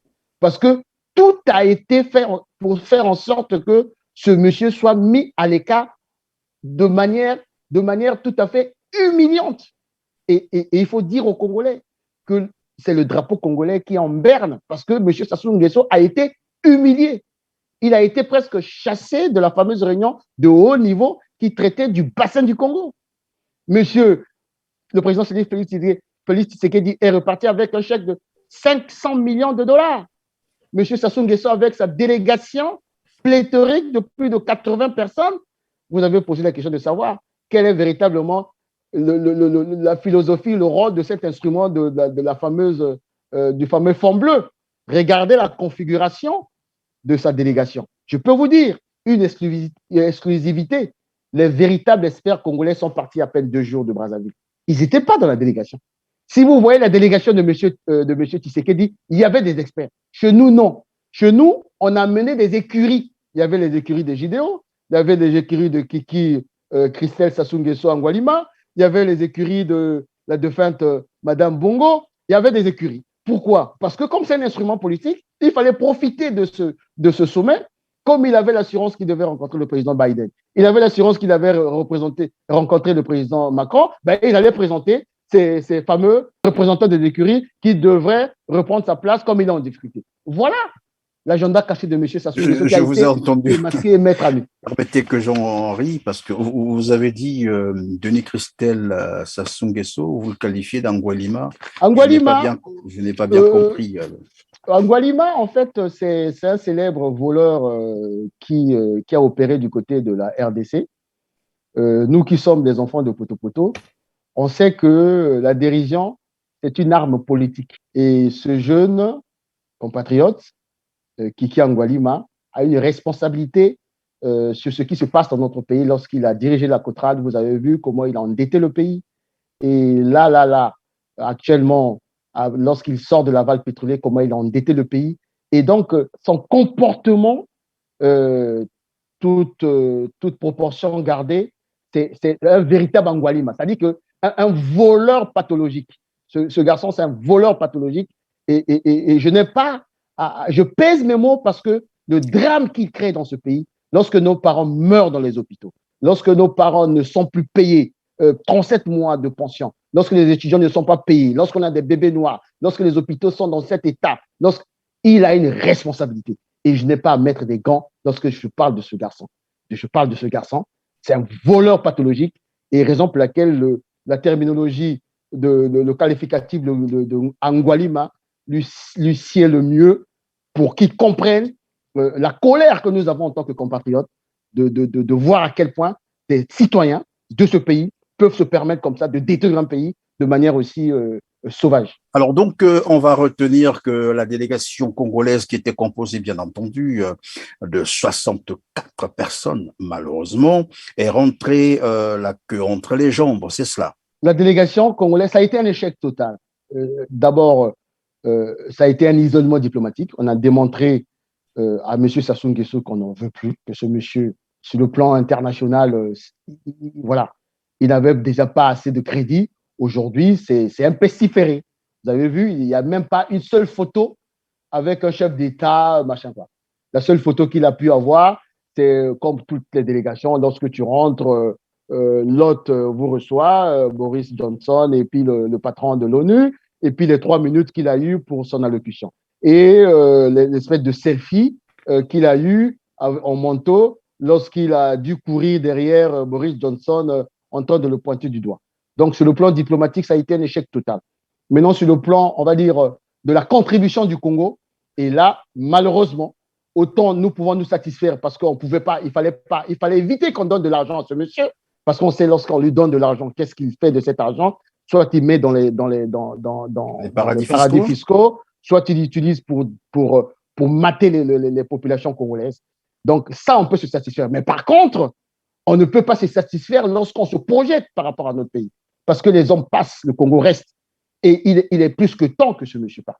Parce que tout a été fait pour faire en sorte que ce monsieur soit mis à l'écart de manière tout à fait humiliante. Et il faut dire aux Congolais que c'est le drapeau congolais qui est en berne parce que M. Sassou Nguesso a été humilié. Il a été presque chassé de la fameuse réunion de haut niveau qui traitait du bassin du Congo. Monsieur le président Félix Tshisekedi est reparti avec un chèque de 500 millions de dollars. M. Sassou Nguesso, avec sa délégation pléthorique de plus de 80 personnes, vous avez posé la question de savoir quelle est véritablement la philosophie, le rôle de cet instrument du fameux Fonds bleu. Regardez la configuration de sa délégation. Je peux vous dire, une exclusivité, les véritables experts congolais sont partis à peine 2 jours de Brazzaville. Ils n'étaient pas dans la délégation. Si vous voyez la délégation de monsieur Tshisekedi, il y avait des experts. Chez nous, non. Chez nous, on a mené des écuries. Il y avait les écuries de Gideon, il y avait les écuries de Kiki Christelle Sassou Nguesso Angualima, il y avait les écuries de la défunte Madame Bongo, il y avait des écuries. Pourquoi? Parce que comme c'est un instrument politique, il fallait profiter de ce sommet, comme il avait l'assurance qu'il devait rencontrer le président Biden. Il avait l'assurance qu'il avait rencontré le président Macron, ben, il allait présenter ces fameux représentants des écuries qui devraient reprendre sa place comme il est en difficulté. Voilà l'agenda caché de M. Sassou Nguesso qui a vous ai été entendu. démasqué et mettre à nu. Permettez que j'en ris parce que vous avez dit Denis Christelle Sassou Nguesso, vous le qualifiez d'Angualima. Angualima, je n'ai pas bien compris. Angualima, en fait, c'est un célèbre voleur qui a opéré du côté de la RDC. Nous qui sommes des enfants de Poto, on sait que la dérision, c'est une arme politique. Et ce jeune compatriote, Kiki Angualima, a une responsabilité sur ce qui se passe dans notre pays lorsqu'il a dirigé la Cotrade. Vous avez vu comment il a endetté le pays. Et là, actuellement, lorsqu'il sort de l'aval pétrolier, comment il a endetté le pays. Et donc, son comportement, toute proportion gardée, c'est un véritable Angualima. C'est-à-dire qu'un voleur pathologique. Ce garçon, c'est un voleur pathologique. Et je n'ai pas je pèse mes mots parce que le drame qu'il crée dans ce pays, lorsque nos parents meurent dans les hôpitaux, lorsque nos parents ne sont plus payés 37 mois de pension, lorsque les étudiants ne sont pas payés, lorsqu'on a des bébés noirs, lorsque les hôpitaux sont dans cet état, il a une responsabilité. Et je n'ai pas à mettre des gants lorsque je parle de ce garçon. Je parle de ce garçon. C'est un voleur pathologique et raison pour laquelle la terminologie, le qualificatif de Angualima lui sied le mieux pour qu'ils comprennent la colère que nous avons en tant que compatriotes de voir à quel point des citoyens de ce pays peuvent se permettre comme ça de détruire un pays de manière aussi sauvage. Alors donc, on va retenir que la délégation congolaise qui était composée, bien entendu, de 64 personnes, malheureusement, est rentrée la queue entre les jambes, c'est cela. La délégation congolaise, ça a été un échec total. D'abord, ça a été un isolement diplomatique. On a démontré à M. Sassou Nguesso qu'on n'en veut plus, que ce monsieur, sur le plan international, voilà, il n'avait déjà pas assez de crédit. Aujourd'hui, c'est un pestiféré. Vous avez vu, il n'y a même pas une seule photo avec un chef d'État, machin quoi. La seule photo qu'il a pu avoir, c'est comme toutes les délégations, lorsque tu rentres, l'hôte vous reçoit, Boris Johnson, et puis le patron de l'ONU, et puis les 3 minutes qu'il a eues pour son allocution. Et l'espèce de selfie qu'il a eu en manteau lorsqu'il a dû courir derrière Boris Johnson en train de le pointer du doigt. Donc, sur le plan diplomatique, ça a été un échec total. Maintenant, sur le plan, on va dire, de la contribution du Congo, et là, malheureusement, autant nous pouvons nous satisfaire parce qu'on pouvait pas, il fallait éviter qu'on donne de l'argent à ce monsieur, parce qu'on sait lorsqu'on lui donne de l'argent, qu'est-ce qu'il fait de cet argent? Soit il met dans les paradis fiscaux, soit il l'utilise pour mater les populations congolaises. Donc, ça, on peut se satisfaire. Mais par contre, on ne peut pas se satisfaire lorsqu'on se projette par rapport à notre pays. Parce que les hommes passent, le Congo reste. Et il est plus que temps que ce monsieur parte.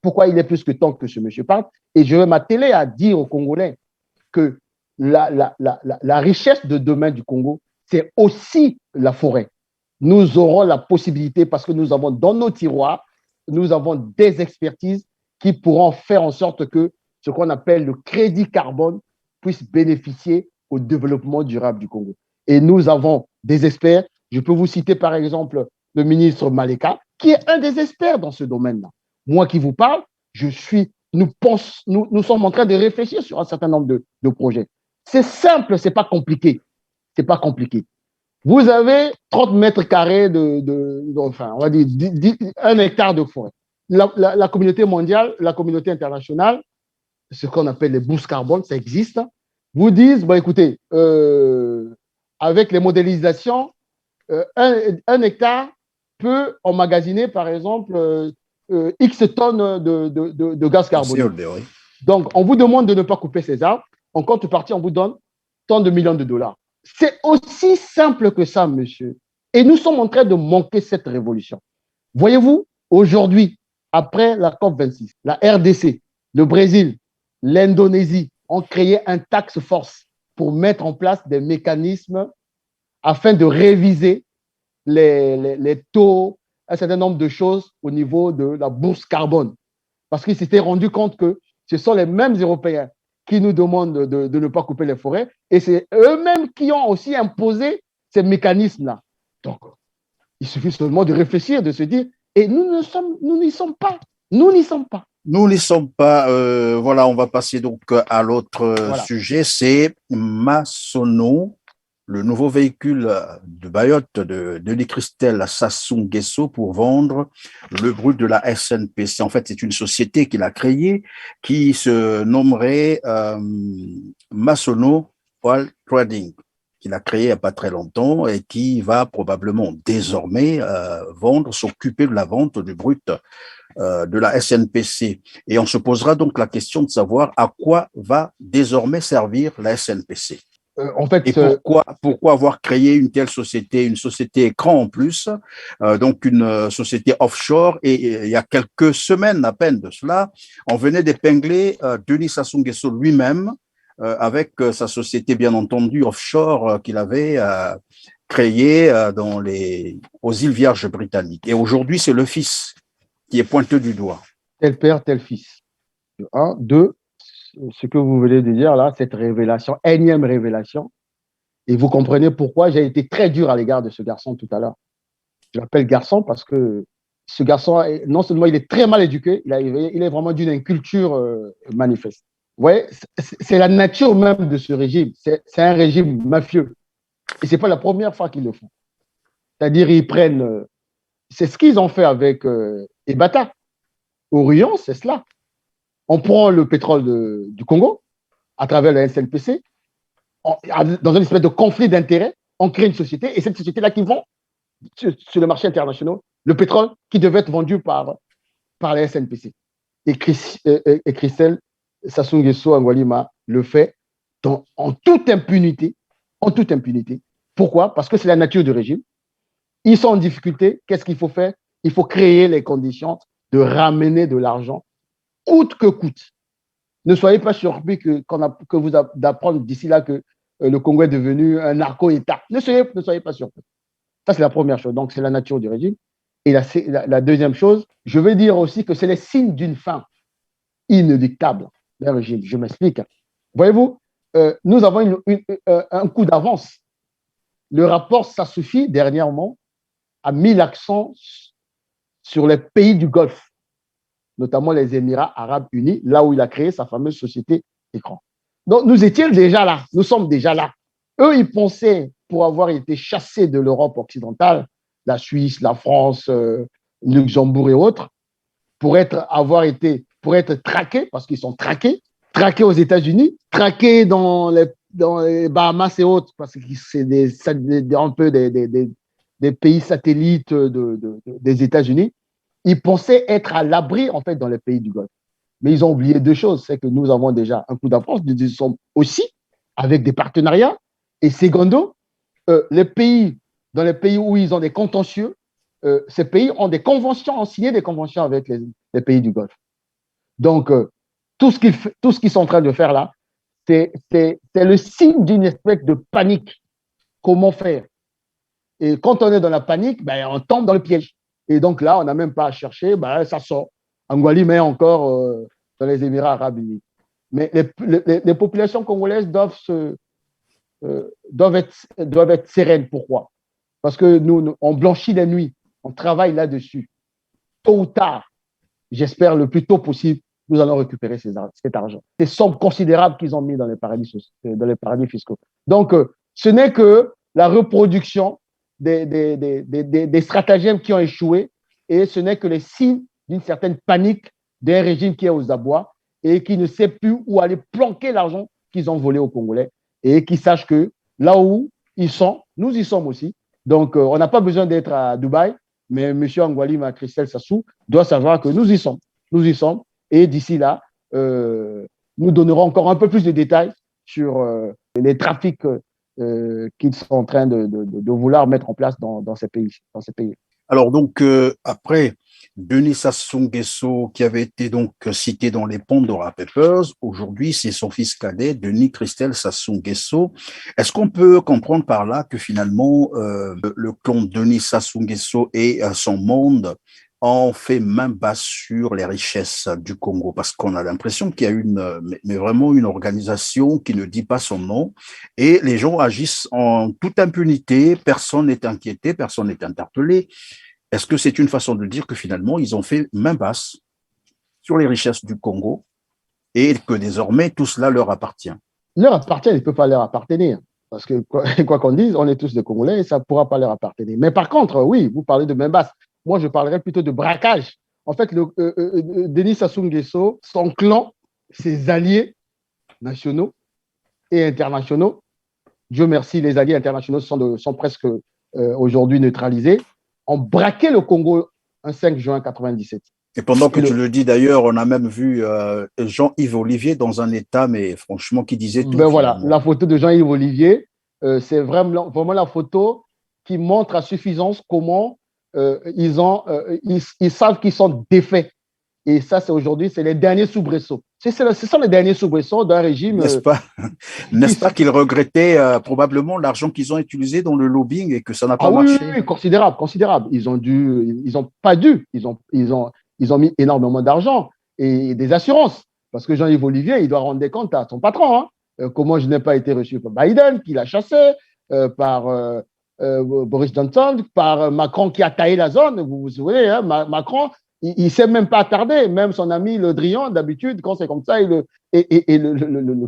Pourquoi il est plus que temps que ce monsieur parte? Et je vais m'atteler à dire aux Congolais que la richesse de demain du Congo, c'est aussi la forêt. Nous aurons la possibilité, parce que nous avons dans nos tiroirs, nous avons des expertises qui pourront faire en sorte que ce qu'on appelle le crédit carbone puisse bénéficier au développement durable du Congo. Et nous avons des experts. Je peux vous citer par exemple le ministre Maleka, qui est un des experts dans ce domaine-là. Moi qui vous parle, nous sommes en train de réfléchir sur un certain nombre de projets. C'est simple, c'est pas compliqué. C'est pas compliqué. Vous avez 30 mètres carrés enfin, on va dire 1 hectare de forêt. La communauté mondiale, la communauté internationale, ce qu'on appelle les bourses carbone, ça existe, vous disent, bon, écoutez, avec les modélisations, un hectare peut emmagasiner, par exemple, X tonnes de gaz carbonique. Oui. Donc, on vous demande de ne pas couper ces arbres. En contrepartie, on vous donne tant de millions de dollars. C'est aussi simple que ça, monsieur. Et nous sommes en train de manquer cette révolution. Voyez-vous, aujourd'hui, après la COP26, la RDC, le Brésil, l'Indonésie ont créé un task force pour mettre en place des mécanismes afin de réviser les taux, un certain nombre de choses au niveau de la bourse carbone. Parce qu'ils s'étaient rendus compte que ce sont les mêmes Européens qui nous demandent de ne pas couper les forêts et c'est eux-mêmes qui ont aussi imposé ces mécanismes-là. Donc, il suffit seulement de réfléchir, de se dire, et nous n'y sommes pas. Nous n'y sommes pas. Nous n'y sommes pas. Voilà, on va passer donc à l'autre Voilà. sujet, c'est Masono, le nouveau véhicule de Mayotte de Denis Christel à Sassou Nguesso pour vendre le brut de la SNPC. En fait, c'est une société qu'il a créée qui se nommerait Masono Oil Trading, qu'il a créé il n'y a pas très longtemps et qui va probablement désormais vendre, s'occuper de la vente du brut de la SNPC. Et on se posera donc la question de savoir à quoi va désormais servir la SNPC. En fait, et pourquoi avoir créé une telle société, une société écran en plus, donc une société offshore. Et il y a quelques semaines à peine de cela, on venait d'épingler Denis Sassou Nguesso lui-même avec sa société bien entendu offshore qu'il avait créée aux îles Vierges britanniques. Et aujourd'hui, c'est le fils qui est pointé du doigt. Tel père, tel fils. Un, deux, ce que vous venez de dire là, cette révélation, énième révélation, et vous comprenez pourquoi j'ai été très dur à l'égard de ce garçon tout à l'heure. Je l'appelle garçon parce que ce garçon, non seulement il est très mal éduqué, il est vraiment d'une inculture manifeste. Vous voyez, c'est la nature même de ce régime. C'est un régime mafieux. Et ce n'est pas la première fois qu'ils le font. C'est-à-dire, ils prennent. C'est ce qu'ils ont fait avec Ebata. Orion, c'est cela. On prend le pétrole du Congo à travers la SNPC, dans une espèce de conflit d'intérêts, on crée une société et cette société-là qui vend sur le marché international le pétrole qui devait être vendu par la SNPC. Et Christelle Sassou Nguesso Angualima le fait en toute impunité. En toute impunité. Pourquoi? Parce que c'est la nature du régime. Ils sont en difficulté. Qu'est-ce qu'il faut faire? Il faut créer les conditions de ramener de l'argent coûte que coûte. Ne soyez pas surpris que vous d'apprendre d'ici là que le Congo est devenu un narco-État. Ne soyez pas surpris. Ça, c'est la première chose. Donc, c'est la nature du régime. Et la deuxième chose, je veux dire aussi que c'est les signes d'une fin inéluctable d'un régime. Je m'explique. Voyez-vous, nous avons un coup d'avance. Le rapport Ça suffit, dernièrement, a mis l'accent sur les pays du Golfe, notamment les Émirats arabes unis, là où il a créé sa fameuse société écran. Donc, nous étions déjà là, nous sommes déjà là. Eux, ils pensaient, pour avoir été chassés de l'Europe occidentale, la Suisse, la France, Luxembourg et autres, pour être traqués, parce qu'ils sont traqués aux États-Unis, traqués dans les Bahamas et autres, parce que c'est un peu des pays satellites des États-Unis. Ils pensaient être à l'abri, en fait, dans les pays du Golfe. Mais ils ont oublié deux choses. C'est que nous avons déjà un coup d'avance. Nous sommes aussi avec des partenariats. Et secondo, dans les pays où ils ont des contentieux, ces pays ont des conventions, ont signé des conventions avec les pays du Golfe. Donc, tout ce qu'ils sont en train de faire là, c'est le signe d'une espèce de panique. Comment faire? Et quand on est dans la panique, ben, on tombe dans le piège. Et donc là, on n'a même pas à chercher, ben, ça sort. Anguali est encore dans les Émirats arabes unis. Mais les populations congolaises doivent être sereines. Pourquoi? Parce que nous, on blanchit les nuits, on travaille là-dessus. Tôt ou tard, j'espère le plus tôt possible, nous allons récupérer cet argent. Ces sommes considérables qu'ils ont mis dans les paradis fiscaux. Donc, ce n'est que la reproduction des stratagèmes qui ont échoué et ce n'est que les signes d'une certaine panique d'un régime qui est aux abois et qui ne sait plus où aller planquer l'argent qu'ils ont volé aux Congolais et qui sachent que là où ils sont, nous y sommes aussi. Donc, on n'a pas besoin d'être à Dubaï, mais M. Angualima Christelle Sassou doit savoir que nous y sommes. Nous y sommes. Et d'ici là, nous donnerons encore un peu plus de détails sur les trafics qu'ils sont en train de vouloir mettre en place dans ces pays. Alors donc, après Denis Sassou Nguesso, qui avait été donc cité dans les Pandora Papers, aujourd'hui c'est son fils cadet, Denis Christel Sassou Nguesso. Est-ce qu'on peut comprendre par là que finalement le clan Denis Sassou Nguesso et son monde ont fait main basse sur les richesses du Congo? Parce qu'on a l'impression qu'il y a mais vraiment une organisation qui ne dit pas son nom, et les gens agissent en toute impunité, personne n'est inquiété, personne n'est interpellé. Est-ce que c'est une façon de dire que finalement, ils ont fait main basse sur les richesses du Congo et que désormais, tout cela leur appartient? Leur appartient, il ne peut pas leur appartenir. Parce que, quoi qu'on dise, on est tous des Congolais et ça ne pourra pas leur appartenir. Mais par contre, oui, vous parlez de main basse. Moi, je parlerais plutôt de braquage. En fait, Denis Sassou Nguesso, son clan, ses alliés nationaux et internationaux, Dieu merci, les alliés internationaux sont presque aujourd'hui neutralisés, ont braqué le Congo un 5 juin 1997. Et pendant que tu le dis d'ailleurs, on a même vu Jean-Yves Olivier dans un état, mais franchement, qui disait tout. Ben voilà, la photo de Jean-Yves Olivier, c'est vraiment la photo qui montre à suffisance comment ils savent qu'ils sont défaits. Et ça, c'est aujourd'hui, c'est les derniers soubresauts. Ce sont les derniers soubresauts d'un régime. N'est-ce pas qu'ils regrettaient probablement l'argent qu'ils ont utilisé dans le lobbying et que ça n'a pas marché? Oui, considérable, considérable. Ils ont mis énormément d'argent et des assurances. Parce que Jean-Yves Olivier, il doit rendre des comptes à son patron. Hein. Comment je n'ai pas été reçu par Biden, qui l'a chassé, par Boris Johnson, par Macron qui a taillé la zone. Vous vous souvenez, hein, Macron, il ne s'est même pas attardé. Même son ami Le Drian, d'habitude, quand c'est comme ça, le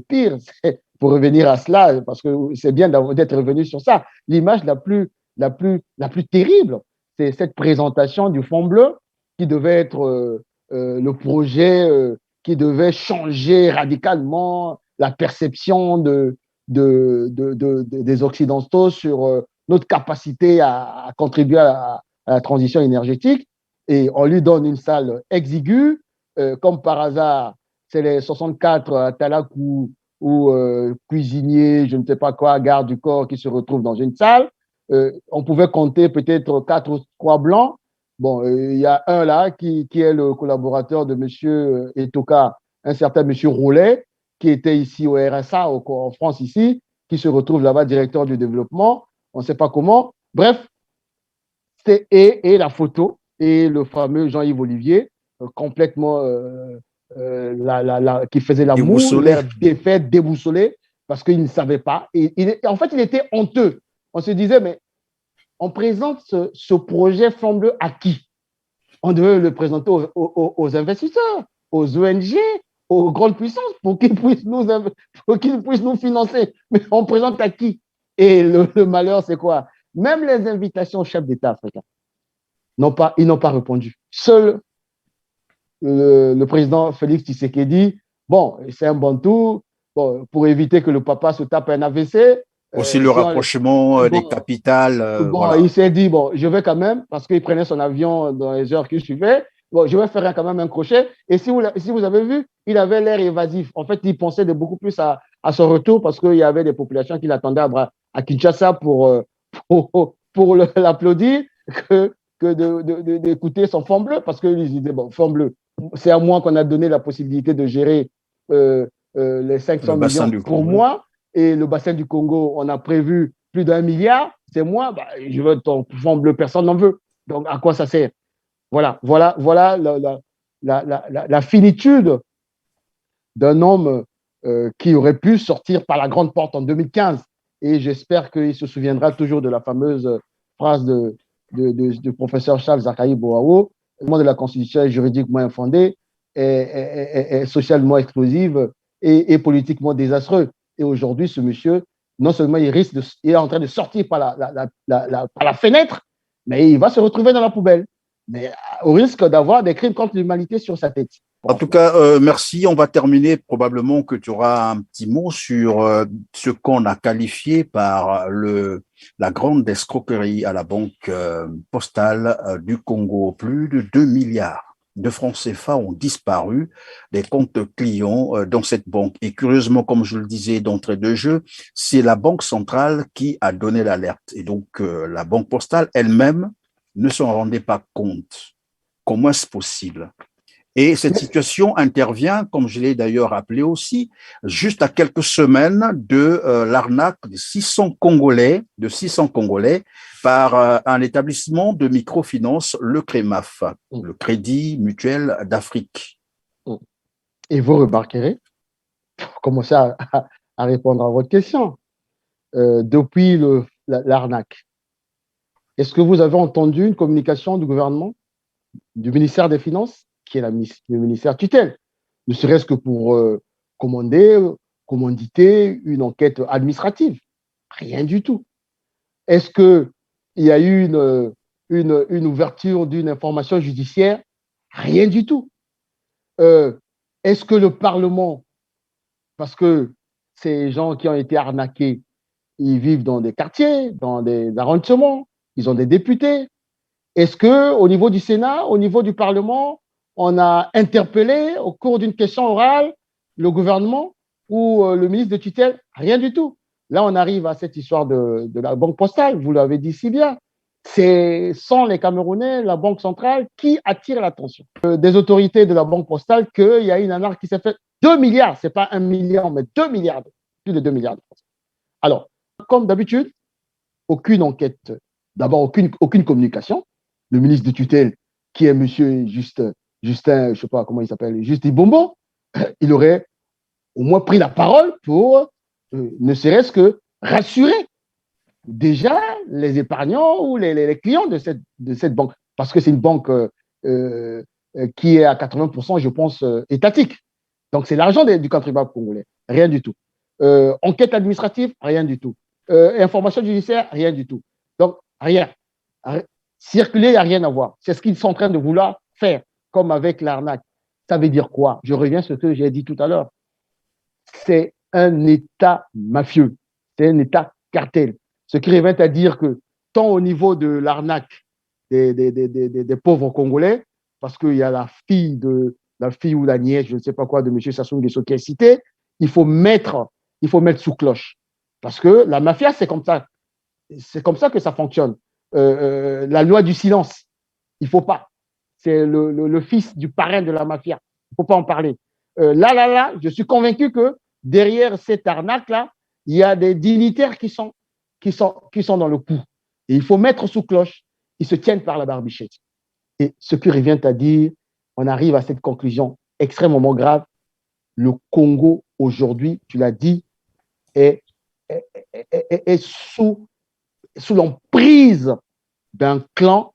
pire, c'est, pour revenir à cela, parce que c'est bien d'être revenu sur ça, l'image la plus terrible, c'est cette présentation du Fonds bleu qui devait être le projet qui devait changer radicalement la perception des Occidentaux sur notre capacité à contribuer à la transition énergétique. Et on lui donne une salle exiguë, comme par hasard, c'est les 64 à Talakou ou cuisiniers, je ne sais pas quoi, garde du corps qui se retrouvent dans une salle. On pouvait compter peut-être 4 ou 3 blancs. Bon, il y a un là qui est le collaborateur de M. Etoka, un certain M. Roulet, qui était ici au RSA, en France ici, qui se retrouve là-bas, directeur du développement. On ne sait pas comment. Bref, et la photo, et le fameux Jean-Yves Olivier, complètement qui faisait la moue, l'air défait, déboussolé, parce qu'il ne savait pas. En fait, il était honteux. On se disait, mais on présente ce projet Fond bleu à qui? On devait le présenter aux investisseurs, aux ONG, aux grandes puissances, pour qu'ils puissent nous financer. Mais on présente à qui? Et le malheur, c'est quoi? Même les invitations aux chefs d'État africains, ils n'ont pas répondu. Seul le président Félix Tshisekedi, bon, c'est un bon tour, bon, pour éviter que le papa se tape un AVC. Aussi le rapprochement des capitales. Voilà. Il s'est dit, bon, je vais quand même, parce qu'il prenait son avion dans les heures qui suivaient, bon, je vais faire quand même un crochet. Et si vous avez vu, il avait l'air évasif. En fait, il pensait beaucoup plus à son retour parce qu'il y avait des populations qui l'attendaient à Kinshasa pour l'applaudir que d'écouter son Fond bleu, parce qu'il disait, bon, Fond bleu, c'est à moi qu'on a donné la possibilité de gérer les 500 millions pour moi, et le bassin du Congo, on a prévu plus d'1 milliard, c'est moi, bah, je veux ton Fond bleu, personne n'en veut. Donc, à quoi ça sert? Voilà la finitude d'un homme qui aurait pu sortir par la grande porte en 2015. Et j'espère qu'il se souviendra toujours de la fameuse phrase du professeur Charles Zakaï Boao: le monde de la Constitution est juridiquement infondé, est socialement explosive et politiquement désastreux. Et aujourd'hui, ce monsieur, non seulement il est en train de sortir par la fenêtre, mais il va se retrouver dans la poubelle, mais au risque d'avoir des crimes contre l'humanité sur sa tête. En tout cas, merci. On va terminer, probablement que tu auras un petit mot sur ce qu'on a qualifié par la grande escroquerie à la banque postale du Congo. Plus de 2 milliards de francs CFA ont disparu des comptes clients dans cette banque. Et curieusement, comme je le disais d'entrée de jeu, c'est la Banque centrale qui a donné l'alerte. Et donc, la banque postale elle-même ne s'en rendaient pas compte. Comment est-ce possible? Et cette situation intervient, comme je l'ai d'ailleurs appelé aussi, juste à quelques semaines de l'arnaque de 600 Congolais par un établissement de microfinance, le CREMAF, le Crédit Mutuel d'Afrique. Et vous remarquerez, pour commencer à répondre à votre question, depuis l'arnaque, est-ce que vous avez entendu une communication du gouvernement, du ministère des Finances, qui est le ministère tutelle, ne serait-ce que pour commanditer une enquête administrative? Rien du tout. Est-ce qu'il y a eu une ouverture d'une information judiciaire? Rien du tout. Est-ce que le Parlement, parce que ces gens qui ont été arnaqués, ils vivent dans des quartiers, dans des arrondissements, ils ont des députés. Est-ce qu'au niveau du Sénat, au niveau du Parlement, on a interpellé au cours d'une question orale le gouvernement ou le ministre de tutelle? Rien du tout. Là, on arrive à cette histoire de la banque postale, vous l'avez dit si bien. Ce sont les Camerounais, la banque centrale, qui attire l'attention des autorités de la banque postale qu'il y a une arnaque qui s'est faite. 2 milliards, ce n'est pas 1 milliard, mais 2 milliards, plus de 2 milliards. Alors, comme d'habitude, aucune enquête, d'abord aucune communication. Le ministre de tutelle, qui est monsieur Justin, je ne sais pas comment il s'appelle, Justin Bombo, il aurait au moins pris la parole pour ne serait-ce que rassurer déjà les épargnants ou les clients de cette banque. Parce que c'est une banque qui est à 80%, je pense, étatique. Donc, c'est l'argent du contribuable congolais. Rien du tout. Enquête administrative, rien du tout. Information judiciaire, rien du tout. Donc, rien. Circuler, il n'y a rien à voir. C'est ce qu'ils sont en train de vouloir faire, comme avec l'arnaque. Ça veut dire quoi? Je reviens à ce que j'ai dit tout à l'heure. C'est un État mafieux. C'est un État cartel. Ce qui revient à dire que tant au niveau de l'arnaque des pauvres Congolais, parce qu'il y a la fille ou la nièce, je ne sais pas quoi, de M. Sassou Nguesso qui est citée, il faut mettre sous cloche. Parce que la mafia, c'est comme ça. C'est comme ça que ça fonctionne. La loi du silence, il ne faut pas. C'est le fils du parrain de la mafia. Il ne faut pas en parler. Là, je suis convaincu que derrière cette arnaque-là, il y a des dignitaires qui sont dans le coup. Et il faut mettre sous cloche. Ils se tiennent par la barbichette. Et ce qui revient à dire, on arrive à cette conclusion extrêmement grave. Le Congo, aujourd'hui, tu l'as dit, est sous l'emprise d'un clan,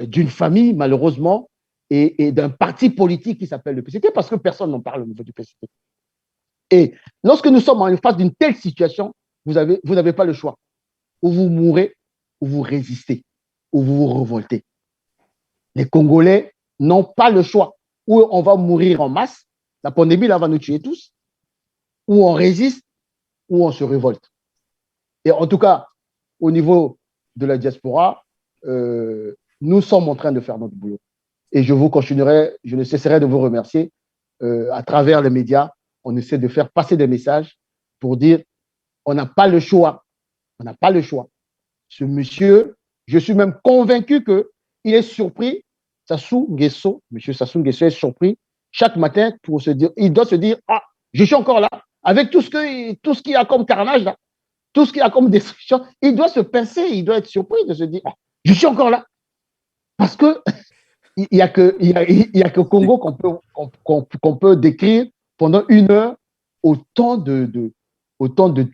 d'une famille, malheureusement, et d'un parti politique qui s'appelle le PCT, parce que personne n'en parle au niveau du PCT. Et lorsque nous sommes en face d'une telle situation, vous n'avez pas le choix. Ou vous mourrez, ou vous résistez, ou vous vous révoltez. Les Congolais n'ont pas le choix. Ou on va mourir en masse, la pandémie là va nous tuer tous, ou on résiste, ou on se révolte. Et en tout cas, au niveau de la diaspora, nous sommes en train de faire notre boulot. Et je ne cesserai de vous remercier. À travers les médias, on essaie de faire passer des messages pour dire on n'a pas le choix. On n'a pas le choix. Ce monsieur, je suis même convaincu qu'il est surpris. Monsieur Sassou Nguesso est surpris chaque matin pour se dire, il doit se dire, ah, je suis encore là, avec tout ce qu'il y a comme carnage là, tout ce qu'il y a comme destruction, il doit se pincer, il doit être surpris de se dire, ah, je suis encore là. Parce que il y a que Congo qu'on peut décrire pendant 1 heure autant de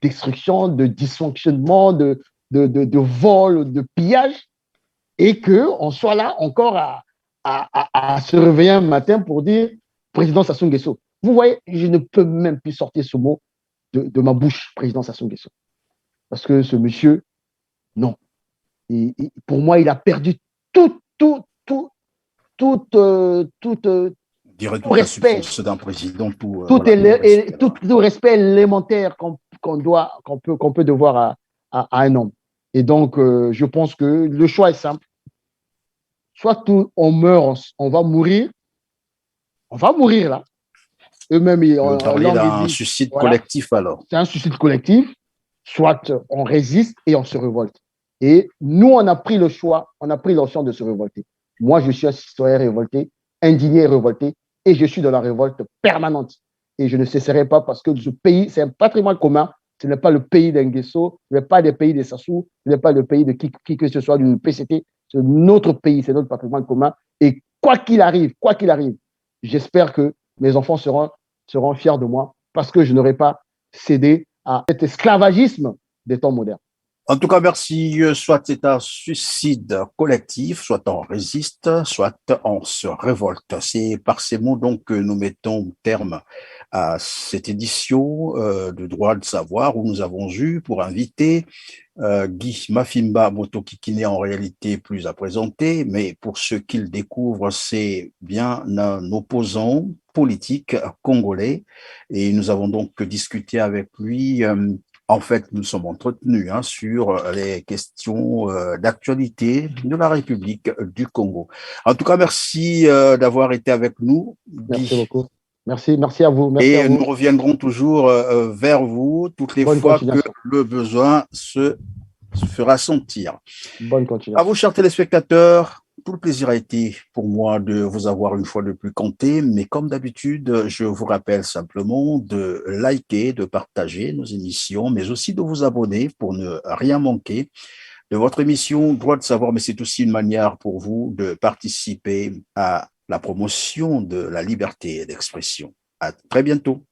destruction, de dysfonctionnement, de vol, de pillage, et qu'on soit là encore à se réveiller un matin pour dire président Sassou Nguesso. Vous voyez, je ne peux même plus sortir ce mot de ma bouche, président Sassou Nguesso. Parce que ce monsieur, non. Pour moi, il a perdu tout respect d'un président pour tout respect élémentaire qu'on peut devoir à un homme. Et donc, je pense que le choix est simple. Soit on meurt, on va mourir là. Eux-mêmes, on parlait d'un suicide collectif alors. C'est un suicide collectif. Soit on résiste et on se révolte. Et nous, on a pris le choix, on a pris l'option de se révolter. Moi, je suis un citoyen révolté, indigné et révolté, et je suis dans la révolte permanente. Et je ne cesserai pas parce que ce pays, c'est un patrimoine commun. Ce n'est pas le pays d'Enguesso, ce n'est pas le pays des Sassou, ce n'est pas le pays de qui que ce soit du PCT. C'est notre pays, c'est notre patrimoine commun. Et quoi qu'il arrive, j'espère que mes enfants seront fiers de moi parce que je n'aurai pas cédé à cet esclavagisme des temps modernes. En tout cas, merci. Soit c'est un suicide collectif, soit on résiste, soit on se révolte. C'est par ces mots donc que nous mettons terme à cette édition de Droit de savoir où nous avons eu pour invité Guy Mafimba Motoki qui n'est en réalité plus à présenter, mais pour ceux qui le découvrent, c'est bien un opposant politique congolais et nous avons donc discuté avec lui. En fait, nous sommes entretenus sur les questions d'actualité de la République du Congo. En tout cas, merci d'avoir été avec nous, Merci Guy. beaucoup. Merci à vous. Merci à Et nous vous. reviendrons toujours vers vous toutes les Bonne fois que continuation. le besoin se fera sentir. Bonne À continuation. vous, chers téléspectateurs, tout le plaisir a été pour moi de vous avoir une fois de plus compté, mais comme d'habitude, je vous rappelle simplement de liker, de partager nos émissions, mais aussi de vous abonner pour ne rien manquer de votre émission Droit de savoir, mais c'est aussi une manière pour vous de participer à la promotion de la liberté d'expression. À très bientôt.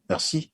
Merci.